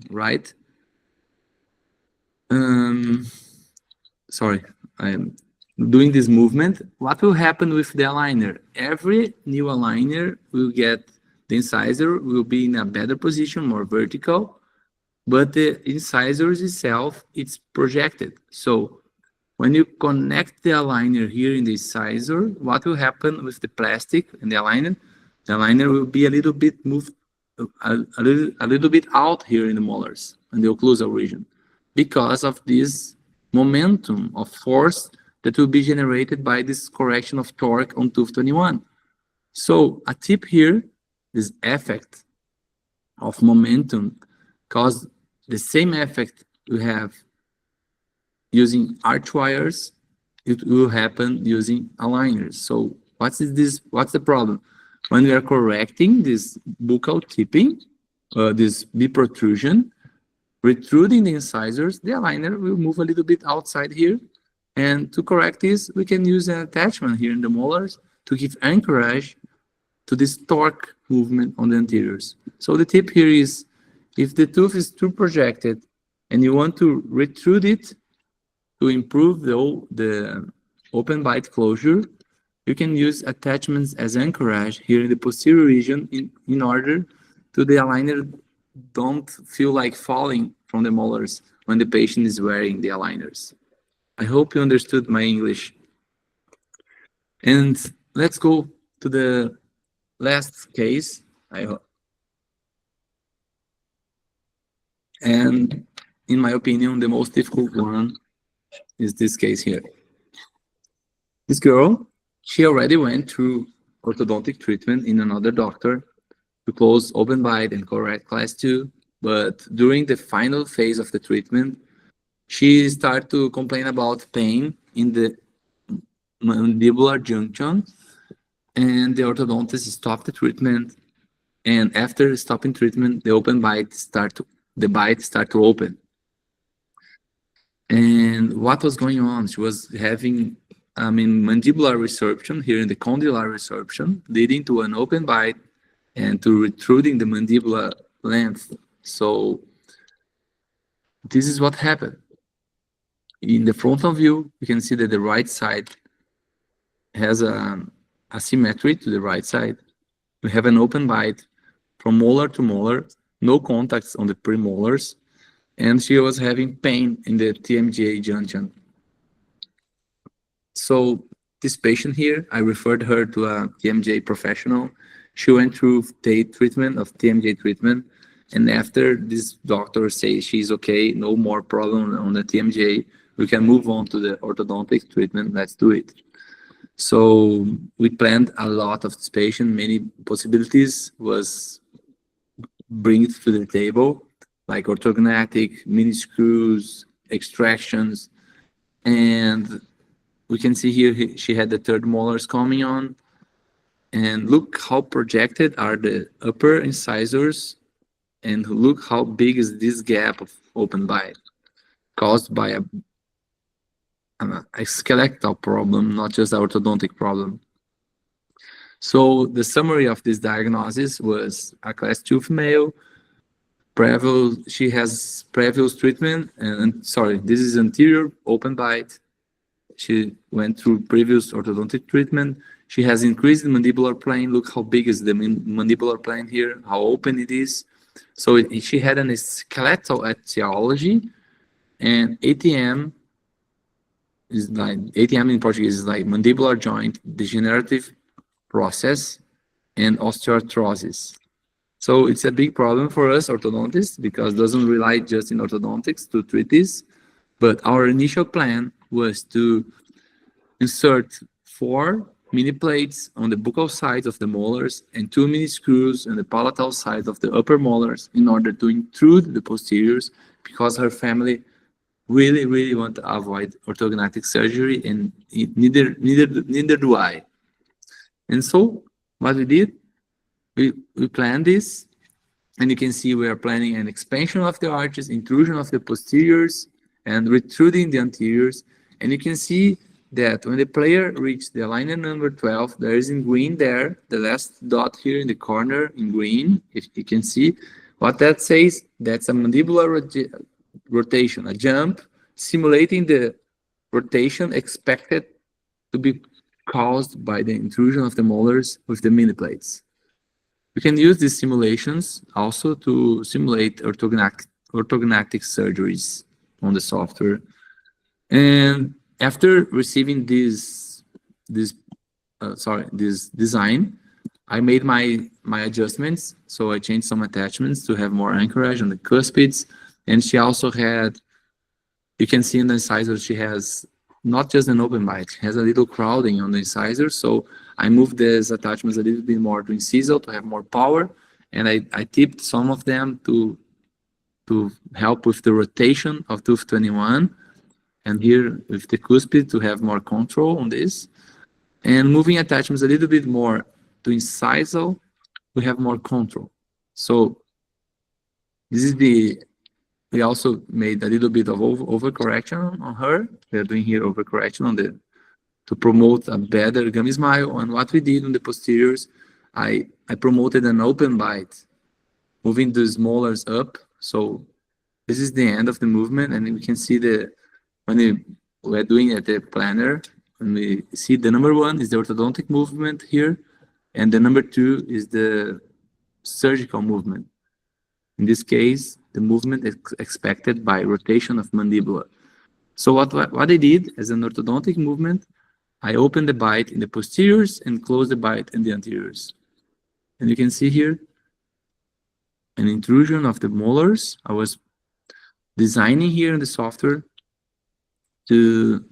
right? Sorry, I'm doing this movement. What will happen with the aligner? Every new aligner will get, the incisor will be in a better position, more vertical, but the incisors itself, it's projected. So when you connect the aligner here in the incisor, what will happen with the plastic and the aligner? The aligner will be a little bit moved, a little bit out here in the molars and the occlusal region, because of this momentum of force that will be generated by this correction of torque on tooth 21. So a tip here, this effect of momentum, cause the same effect we have using arch wires, it will happen using aligners. So what's the problem? When we are correcting this buccal tipping, this biprotrusion, retruding the incisors, the aligner will move a little bit outside here. And to correct this, we can use an attachment here in the molars to give anchorage to this torque movement on the anteriors. So the tip here is, if the tooth is too projected and you want to retrude it to improve the open bite closure, you can use attachments as anchorage here in the posterior region in order to the aligner don't feel like falling from the molars when the patient is wearing the aligners. I hope you understood my English. And let's go to the last case. And in my opinion, the most difficult one is this case here. This girl, she already went through orthodontic treatment in another doctor to close open bite and correct class 2, but during the final phase of the treatment, she started to complain about pain in the mandibular junction, and the orthodontist stopped the treatment, and after stopping treatment, the bite started to open. And what was going on? She was having mandibular resorption here in the condylar resorption, leading to an open bite and to retruding the mandibular length. So this is what happened. In the frontal view, you can see that the right side has a asymmetry to the right side. We have an open bite from molar to molar, no contacts on the premolars, and she was having pain in the TMJ junction. So this patient here, I referred her to a TMJ professional. She went through day treatment of TMJ treatment, and after this doctor says she's okay, no more problem on the TMJ, we can move on to the orthodontic treatment. Let's do it. So we planned a lot of this patient. Many possibilities was bring it to the table, like orthognathic, mini screws, extractions, and we can see here she had the third molars coming on. And look how projected are the upper incisors, and look how big is this gap of open bite, caused by a skeletal problem, not just an orthodontic problem. So the summary of this diagnosis was a class 2 female, she has previous treatment, and sorry, this is anterior open bite. She went through previous orthodontic treatment. She has increased the mandibular plane. Look how big is the mandibular plane here, how open it is. So she had a skeletal etiology, and ATM is like, ATM in Portuguese is like mandibular joint degenerative process and osteoarthrosis. So it's a big problem for us orthodontists because it doesn't rely just in orthodontics to treat this. But our initial plan was to insert 4 mini plates on the buccal sides of the molars and 2 mini screws on the palatal side of the upper molars in order to intrude the posteriors, because her family really want to avoid orthognathic surgery, and neither do I. And so what we did, we planned this, and you can see we are planning an expansion of the arches, intrusion of the posteriors, and retruding the anteriors. And you can see that when the player reached the alignment number 12, there is in green there, the last dot here in the corner in green, if you can see. What that says, that's a mandibular rotation, a jump, simulating the rotation expected to be caused by the intrusion of the molars with the mini plates. We can use these simulations also to simulate orthognathic surgeries on the software. And after receiving this design, I made my adjustments. So I changed some attachments to have more anchorage on the cuspids. And she also had, you can see in the incisors, she has not just an open bite, she has a little crowding on the incisors. So I moved these attachments a little bit more to incisal to have more power. And I tipped some of them to help with the rotation of tooth 21. And here with the cuspid to have more control on this. And moving attachments a little bit more to incisal, we have more control. So this is we also made a little bit of overcorrection on her. We are doing here overcorrection on to promote a better gummy smile. And what we did on the posteriors, I promoted an open bite, moving the molars up. So this is the end of the movement, and we can see when we're doing it at the planner, and we see the number 1 is the orthodontic movement here, and the number 2 is the surgical movement. In this case, the movement is expected by rotation of mandibular. So what I did as an orthodontic movement, I opened the bite in the posteriors and closed the bite in the anteriors. And you can see here an intrusion of the molars. I was designing here in the software to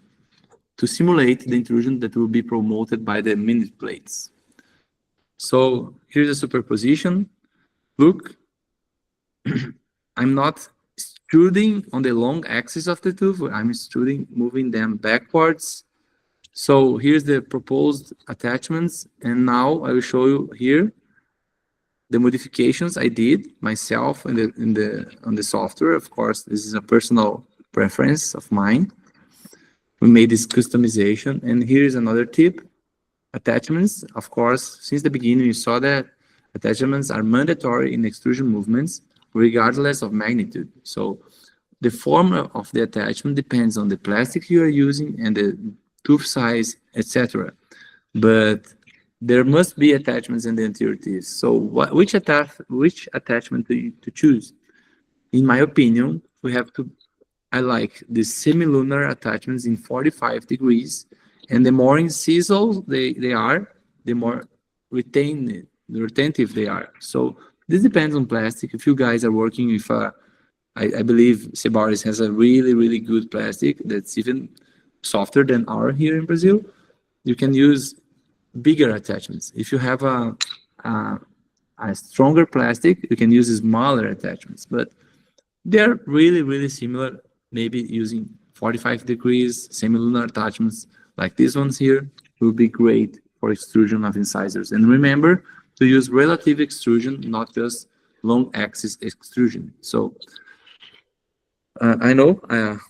simulate the intrusion that will be promoted by the mini plates. So here's a superposition. Look, I'm not extruding on the long axis of the tooth, I'm extruding, moving them backwards. So here's the proposed attachments, and now I will show you here the modifications I did myself on the software. Of course, this is a personal preference of mine. We made this customization, and here's another tip. Attachments, of course, since the beginning you saw that attachments are mandatory in extrusion movements regardless of magnitude. So the form of the attachment depends on the plastic you are using and the tooth size, etc. But there must be attachments in the anterior teeth. So which attachment to choose? In my opinion, we have to, I like the semilunar attachments in 45 degrees, and the more incisal they are, the more retentive they are. So this depends on plastic. If you guys are working with I believe SEBARIS has a really, really good plastic that's even softer than our here in Brazil. You can use bigger attachments. If you have a stronger plastic, you can use smaller attachments, but they're really, really similar. Maybe using 45 degrees semilunar attachments like these ones here will be great for extrusion of incisors. And remember to use relative extrusion, not just long axis extrusion. So I know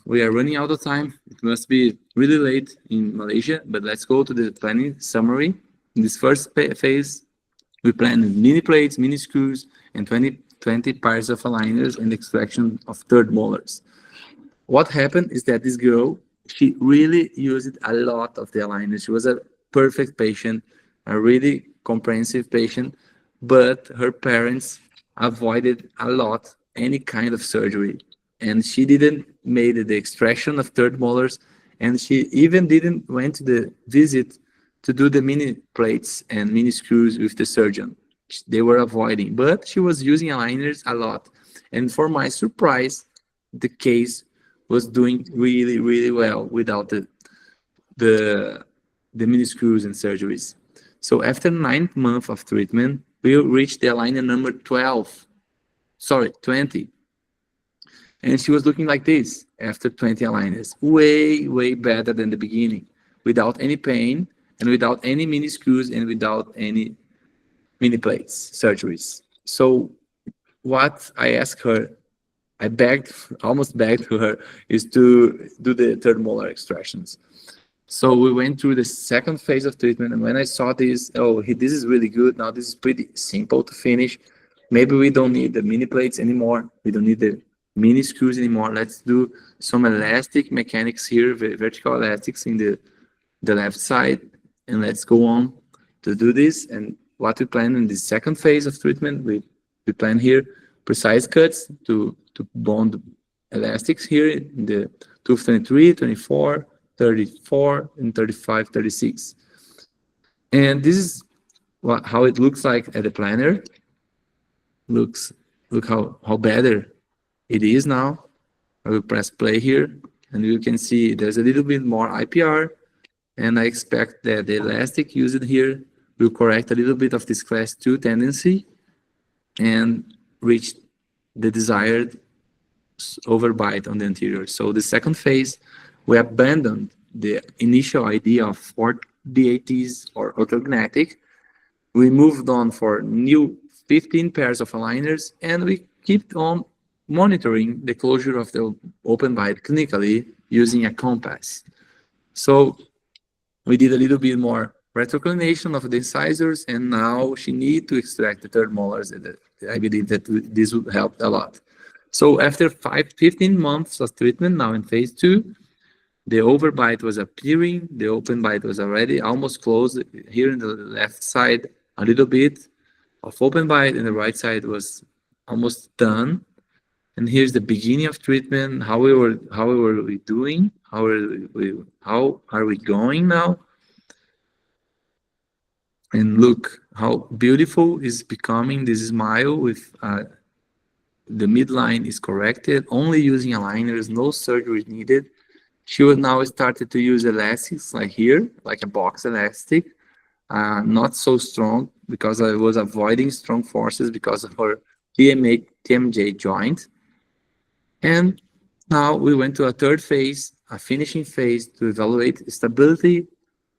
we are running out of time. It must be really late in Malaysia, but let's go to the planning summary. In this first phase, we planned mini plates, mini screws, and 20 pairs of aligners and extraction of third molars. What happened is that this girl, she really used a lot of the aligners. She was a perfect patient, a really comprehensive patient, but her parents avoided a lot any kind of surgery. And she didn't make the extraction of third molars, and she even didn't went to the visit to do the mini plates and mini screws with the surgeon. They were avoiding, but she was using aligners a lot. And for my surprise, the case was doing really, really well without the mini screws and surgeries. So after 9th month of treatment, we reached the aligner number 20. And she was looking like this after 20 aligners, way, way better than the beginning, without any pain and without any mini screws and without any mini plates, surgeries. So what I asked her, I almost begged her, is to do the third molar extractions. So we went through the second phase of treatment, and when I saw this, this is really good. Now this is pretty simple to finish. Maybe we don't need the mini plates anymore. We don't need the mini screws anymore. Let's do some elastic mechanics here, vertical elastics in the left side, and let's go on to do this. And what we plan in the second phase of treatment, we plan here precise cuts to bond elastics here in the tooth 23, 24, 34, and 35, 36. And this is how it looks like at the planner. Look how better it is now. I will press play here, and you can see there's a little bit more IPR, and I expect that the elastic used here will correct a little bit of this class 2 tendency and reach the desired overbite on the anterior. So the second phase, we abandoned the initial idea of 4 DATs or orthognathic. We moved on for new 15 pairs of aligners, and we kept on monitoring the closure of the open bite clinically using a compass. So we did a little bit more retroclination of the incisors, and now she needs to extract the third molars. I believe that this would help a lot. So after 15 months of treatment, now in phase 2, the overbite was appearing, the open bite was already almost closed. Here in the left side, a little bit of open bite, and the right side was almost done. And here's the beginning of treatment. How were we doing? How are we going now? And look how beautiful is becoming this smile with the midline is corrected, only using aligners, no surgery needed. She was now started to use elastics like here, like a box elastic, not so strong because I was avoiding strong forces because of her TMJ joint. And now we went to a third phase, a finishing phase to evaluate stability.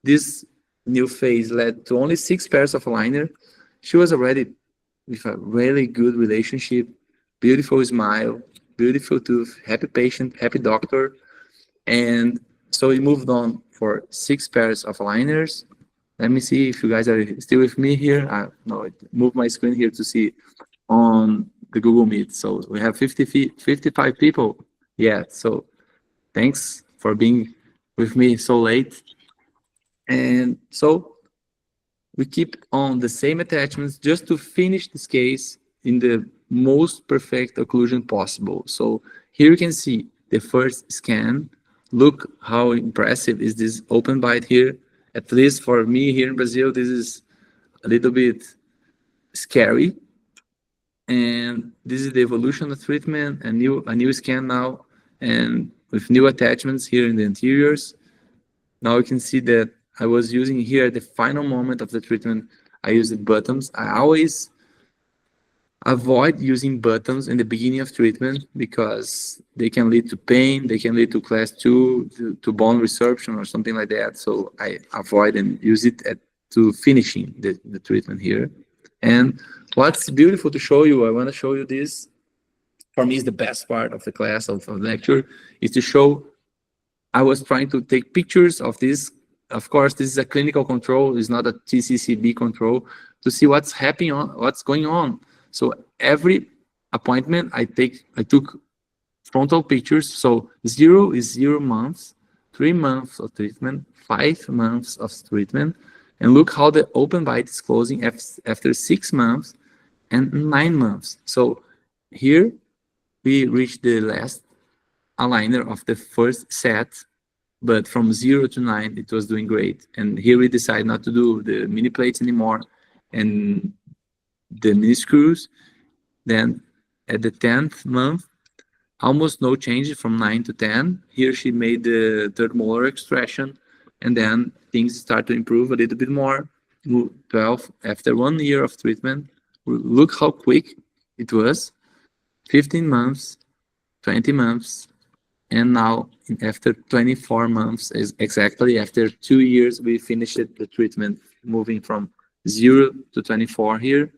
This new phase led to only 6 pairs of aligner. She was already with a really good relationship, beautiful smile, beautiful tooth, happy patient, happy doctor. And so we moved on for 6 pairs of aligners. Let me see if you guys are still with me here. No, I moved my screen here to see on the Google Meet. So we have 55 people. Yeah, so thanks for being with me so late. And so we keep on the same attachments just to finish this case in the most perfect occlusion possible. So Here you can see the first scan. Look how impressive is this open bite here. At least for me here in Brazil, this is a little bit scary. And this is the evolution of treatment, a new scan now, and with new attachments here in the anteriors. Now you can see that I was using here at the final moment of the treatment, I used buttons. I always avoid using buttons in the beginning of treatment because they can lead to pain, they can lead to class 2, to bone resorption or something like that. So I avoid and use it to finishing the treatment here. And what's beautiful to show you, I want to show you this, for me is the best part of the class, of the lecture, is to show, I was trying to take pictures of this. Of course, this is a clinical control, it's not a TCCB control, to see what's happening, what's going on. So every appointment I took frontal pictures. So 0 is 0 months, 3 months of treatment, 5 months of treatment, and look how the open bite is closing after 6 months and 9 months. So here we reached the last aligner of the first set, but from 0 to 9 it was doing great. And here we decide not to do the mini plates anymore and the mini screws. Then at the 10th month, almost no change from 9 to 10. Here she made the third molar extraction, and then things start to improve a little bit more. 12 after 1 year of treatment. Look how quick it was. 15 months, 20 months, and now after 24 months, is exactly after 2 years, we finished the treatment, moving from 0 to 24 here.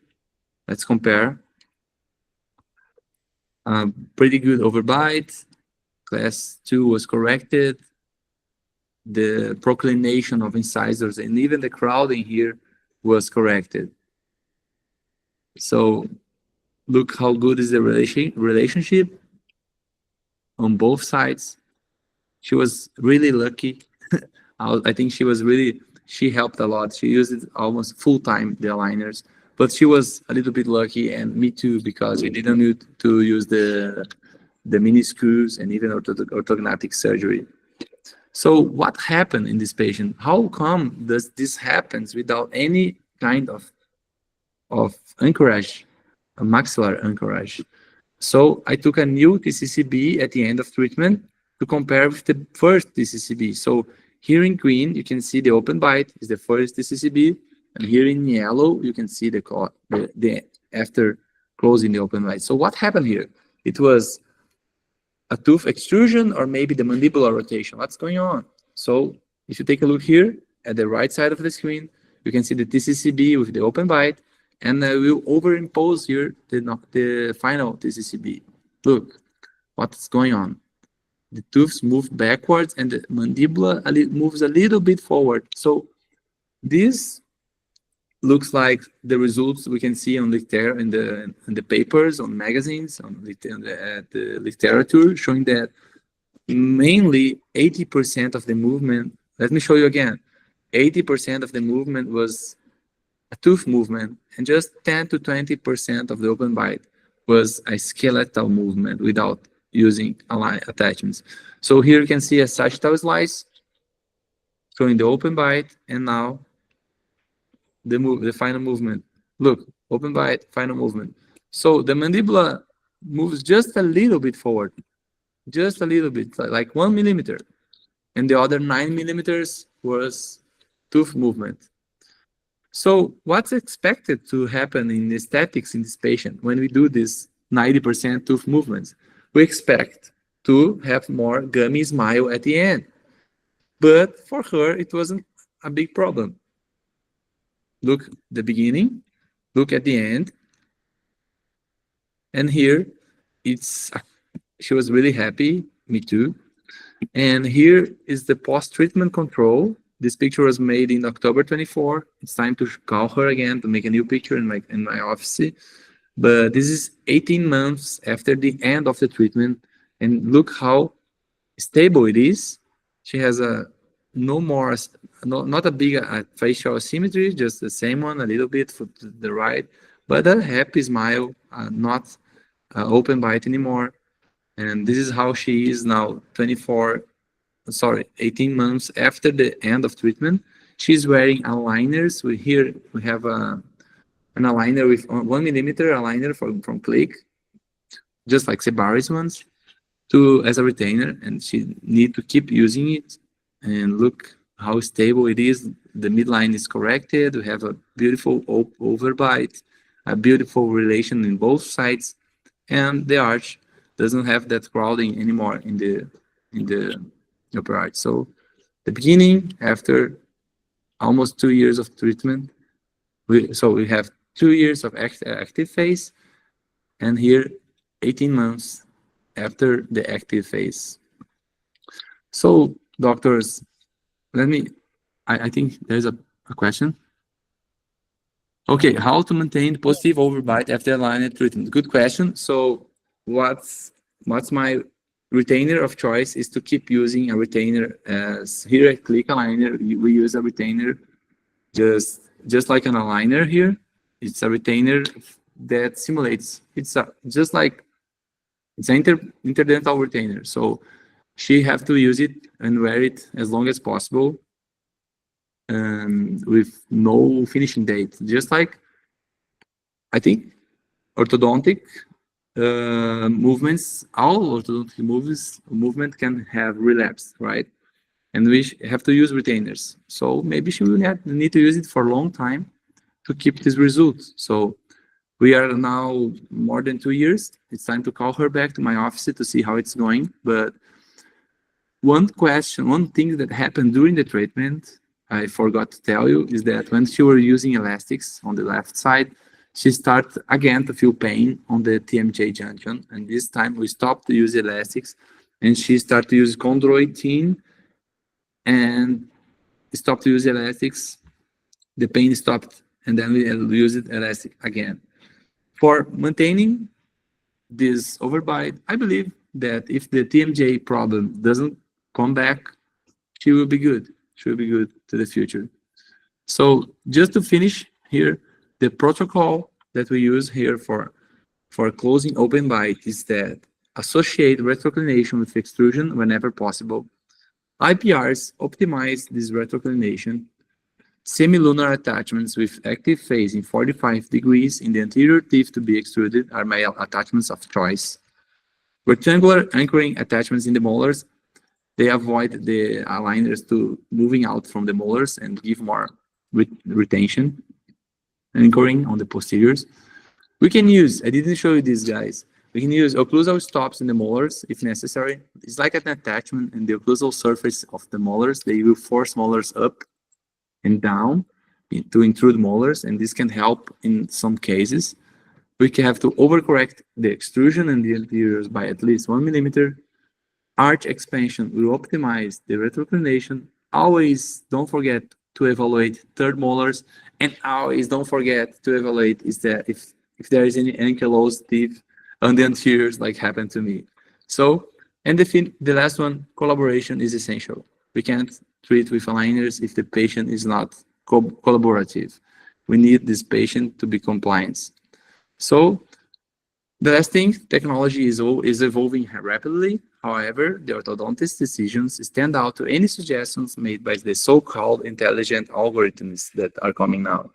Let's compare. Pretty good overbite. Class 2 was corrected. The proclination of incisors and even the crowding here was corrected. So look how good is the relationship on both sides. She was really lucky. I think she helped a lot. She used it almost full time, the aligners. But she was a little bit lucky, and me too, because we didn't need to use the mini screws and even orthognathic surgery. So what happened in this patient? How come does this happens without any kind of anchorage, a maxillar anchorage? So I took a new TCCB at the end of treatment to compare with the first TCCB. So here in green, you can see the open bite is the first TCCB. And here in yellow, you can see the after closing the open bite. So what happened here? It was a tooth extrusion or maybe the mandibular rotation. What's going on? So if you take a look here at the right side of the screen, you can see the TCCB with the open bite, and I will overimpose here the final TCCB. Look what's going on. The tooths move backwards and the mandibula moves a little bit forward. So this looks like the results we can see on in the papers, on magazines, on the literature, showing that mainly 80% of the movement, let me show you again, 80% of the movement was a tooth movement, and just 10 to 20% of the open bite was a skeletal movement without using attachments. So here you can see a sagittal slice showing the open bite, and now the final movement. Look, open bite, final movement. So the mandibula moves just a little bit forward, just a little bit, like 1 millimeter, and the other 9 millimeters was tooth movement. So what's expected to happen in aesthetics in this patient when we do this 90% tooth movements? We expect to have more gummy smile at the end, but for her it wasn't a big problem. Look the beginning, look at the end, and here she was really happy, me too. And here is the post-treatment control. This picture was made in October 24. It's time to call her again to make a new picture in my office. But this is 18 months after the end of the treatment, and look how stable it is. She has not a big facial asymmetry, just the same one, a little bit to the right, but a happy smile, not open bite anymore. And this is how she is now, 18 months after the end of treatment. She's wearing aligners. We have an aligner with 1 millimeter aligner from Click, just like SEBARIS ones, as a retainer, and she need to keep using it. And look how stable it is. The midline is corrected. We have a beautiful overbite, a beautiful relation in both sides, and the arch doesn't have that crowding anymore in the upper arch. So the beginning, after almost 2 years of treatment, we have 2 years of active phase, and here 18 months after the active phase. So doctors, I think there's a question. Okay, how to maintain positive overbite after aligner treatment? Good question. So what's my retainer of choice is to keep using a retainer. As here at Click Aligner, we use a retainer just like an aligner here. It's a retainer that simulates. It's an interdental retainer. So she have to use it and wear it as long as possible, with no finishing date. Just like, I think, orthodontic movements, all orthodontic movement can have relapse, right? And we have to use retainers. So maybe she will need to use it for a long time to keep this result. So we are now more than 2 years. It's time to call her back to my office to see how it's going. But one thing that happened during the treatment, I forgot to tell you, is that when she was using elastics on the left side, she started again to feel pain on the TMJ junction. And this time we stopped to use elastics, and she started to use chondroitin and stopped to use elastics. The pain stopped, and then we used elastic again. For maintaining this overbite, I believe that if the TMJ problem doesn't come back, she will be good. She will be good to the future. So just to finish here, the protocol that we use here for closing open bite is that associate retroclination with extrusion whenever possible. IPRs optimize this retroclination. Semilunar attachments with active phase in 45 degrees in the anterior teeth to be extruded are my attachments of choice. Rectangular anchoring attachments in the molars, they avoid the aligners to moving out from the molars and give more retention. Anchoring on the posteriors. We can use, I didn't show you this, guys. We can use occlusal stops in the molars if necessary. It's like an attachment in the occlusal surface of the molars. They will force molars up and down to intrude molars, and this can help in some cases. We can have to overcorrect the extrusion and the anteriors by at least 1 millimeter. Arch expansion will optimize the retroclination. Always don't forget to evaluate third molars, and always don't forget to evaluate if there is any ankylosis teeth on the anteriors, like happened to me. So, and the last one, collaboration is essential. We can't treat with aligners if the patient is not collaborative. We need this patient to be compliant. So, the last thing, technology is evolving rapidly. However, the orthodontist decisions stand out to any suggestions made by the so-called intelligent algorithms that are coming now.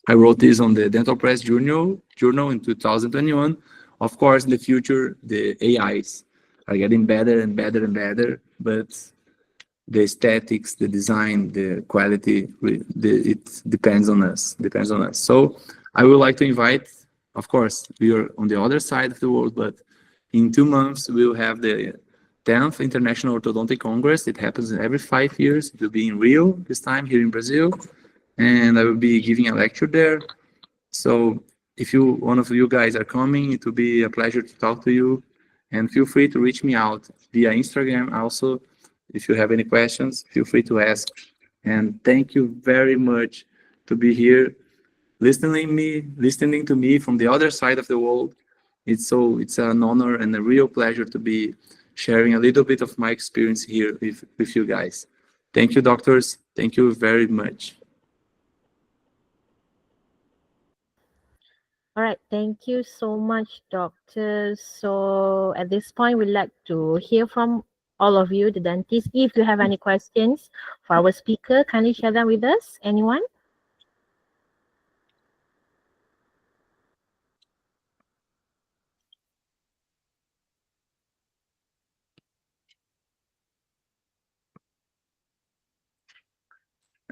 I wrote this on the Dental Press Journal in 2021. Of course, in the future, the AIs are getting better and better and better, but the aesthetics, the design, the quality, it depends on us. So I would like to invite, of course, we are on the other side of the world, but in 2 months, we will have the 10th International Orthodontic Congress. It happens every 5 years. It will be in Rio, this time here in Brazil. And I will be giving a lecture there. So if one of you guys are coming, it will be a pleasure to talk to you. And feel free to reach me out via Instagram also. If you have any questions, feel free to ask. And thank you very much to be here, listening to me from the other side of the world. It's an honor and a real pleasure to be sharing a little bit of my experience here with you guys. Thank you, doctors. Thank you very much. All right, thank you so much, doctor. So at this point, we'd like to hear from all of you, the dentists. If you have any questions for our speaker, kindly share them with us. Anyone?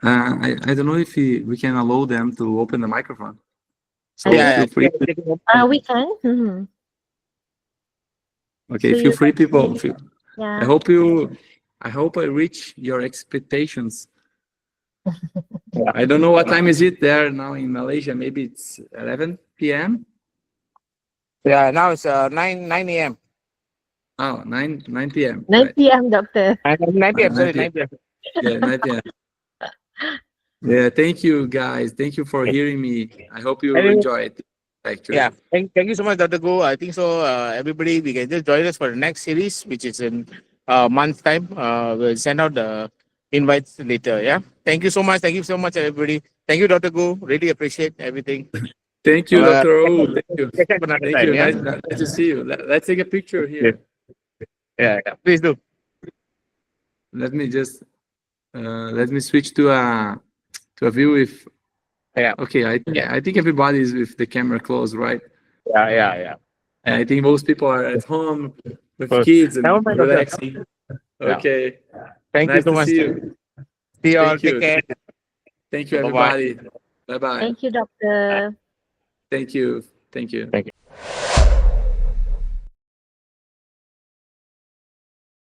I don't know if we can allow them to open the microphone. So Yeah, feel free. we can. Mm-hmm. Okay, So feel you free, people. Yeah. I hope I reach your expectations. I don't know what time is it there now in Malaysia. Maybe it's 11 p.m. Yeah, now it's 9 a.m. Oh, 9 p.m. 9 Right. p.m., doctor. 9 p.m. Sorry, 9 9 p.m. Yeah, 9 p.m. Yeah, thank you guys. Thank you for hearing me. I hope you Anyway, enjoy it. Actually. Yeah, thank you so much, Dr. Go. I think so. Everybody, we can just join us for the next series, which is in a month's time. We'll send out the invites later. Yeah. Thank you so much. Thank you so much, everybody. Thank you, Dr. Go. Really appreciate everything. Thank you, Dr. O. Thank you. Catch up another Thank time. you. Yeah. Nice to see you. Let's take a picture here. Yeah. Please do. Let me just let me switch to a view with. Yeah. Okay, I think everybody is with the camera closed, right? Yeah. And I think most people are at home with Well, kids and never mind, Dr. relaxing. Yeah. Okay. Thank you Nice so to much. see you. See you all. Thank you. Take care. Thank you, Bye-bye. everybody. Bye bye. Thank you, doctor. Thank you. Thank you. Thank you.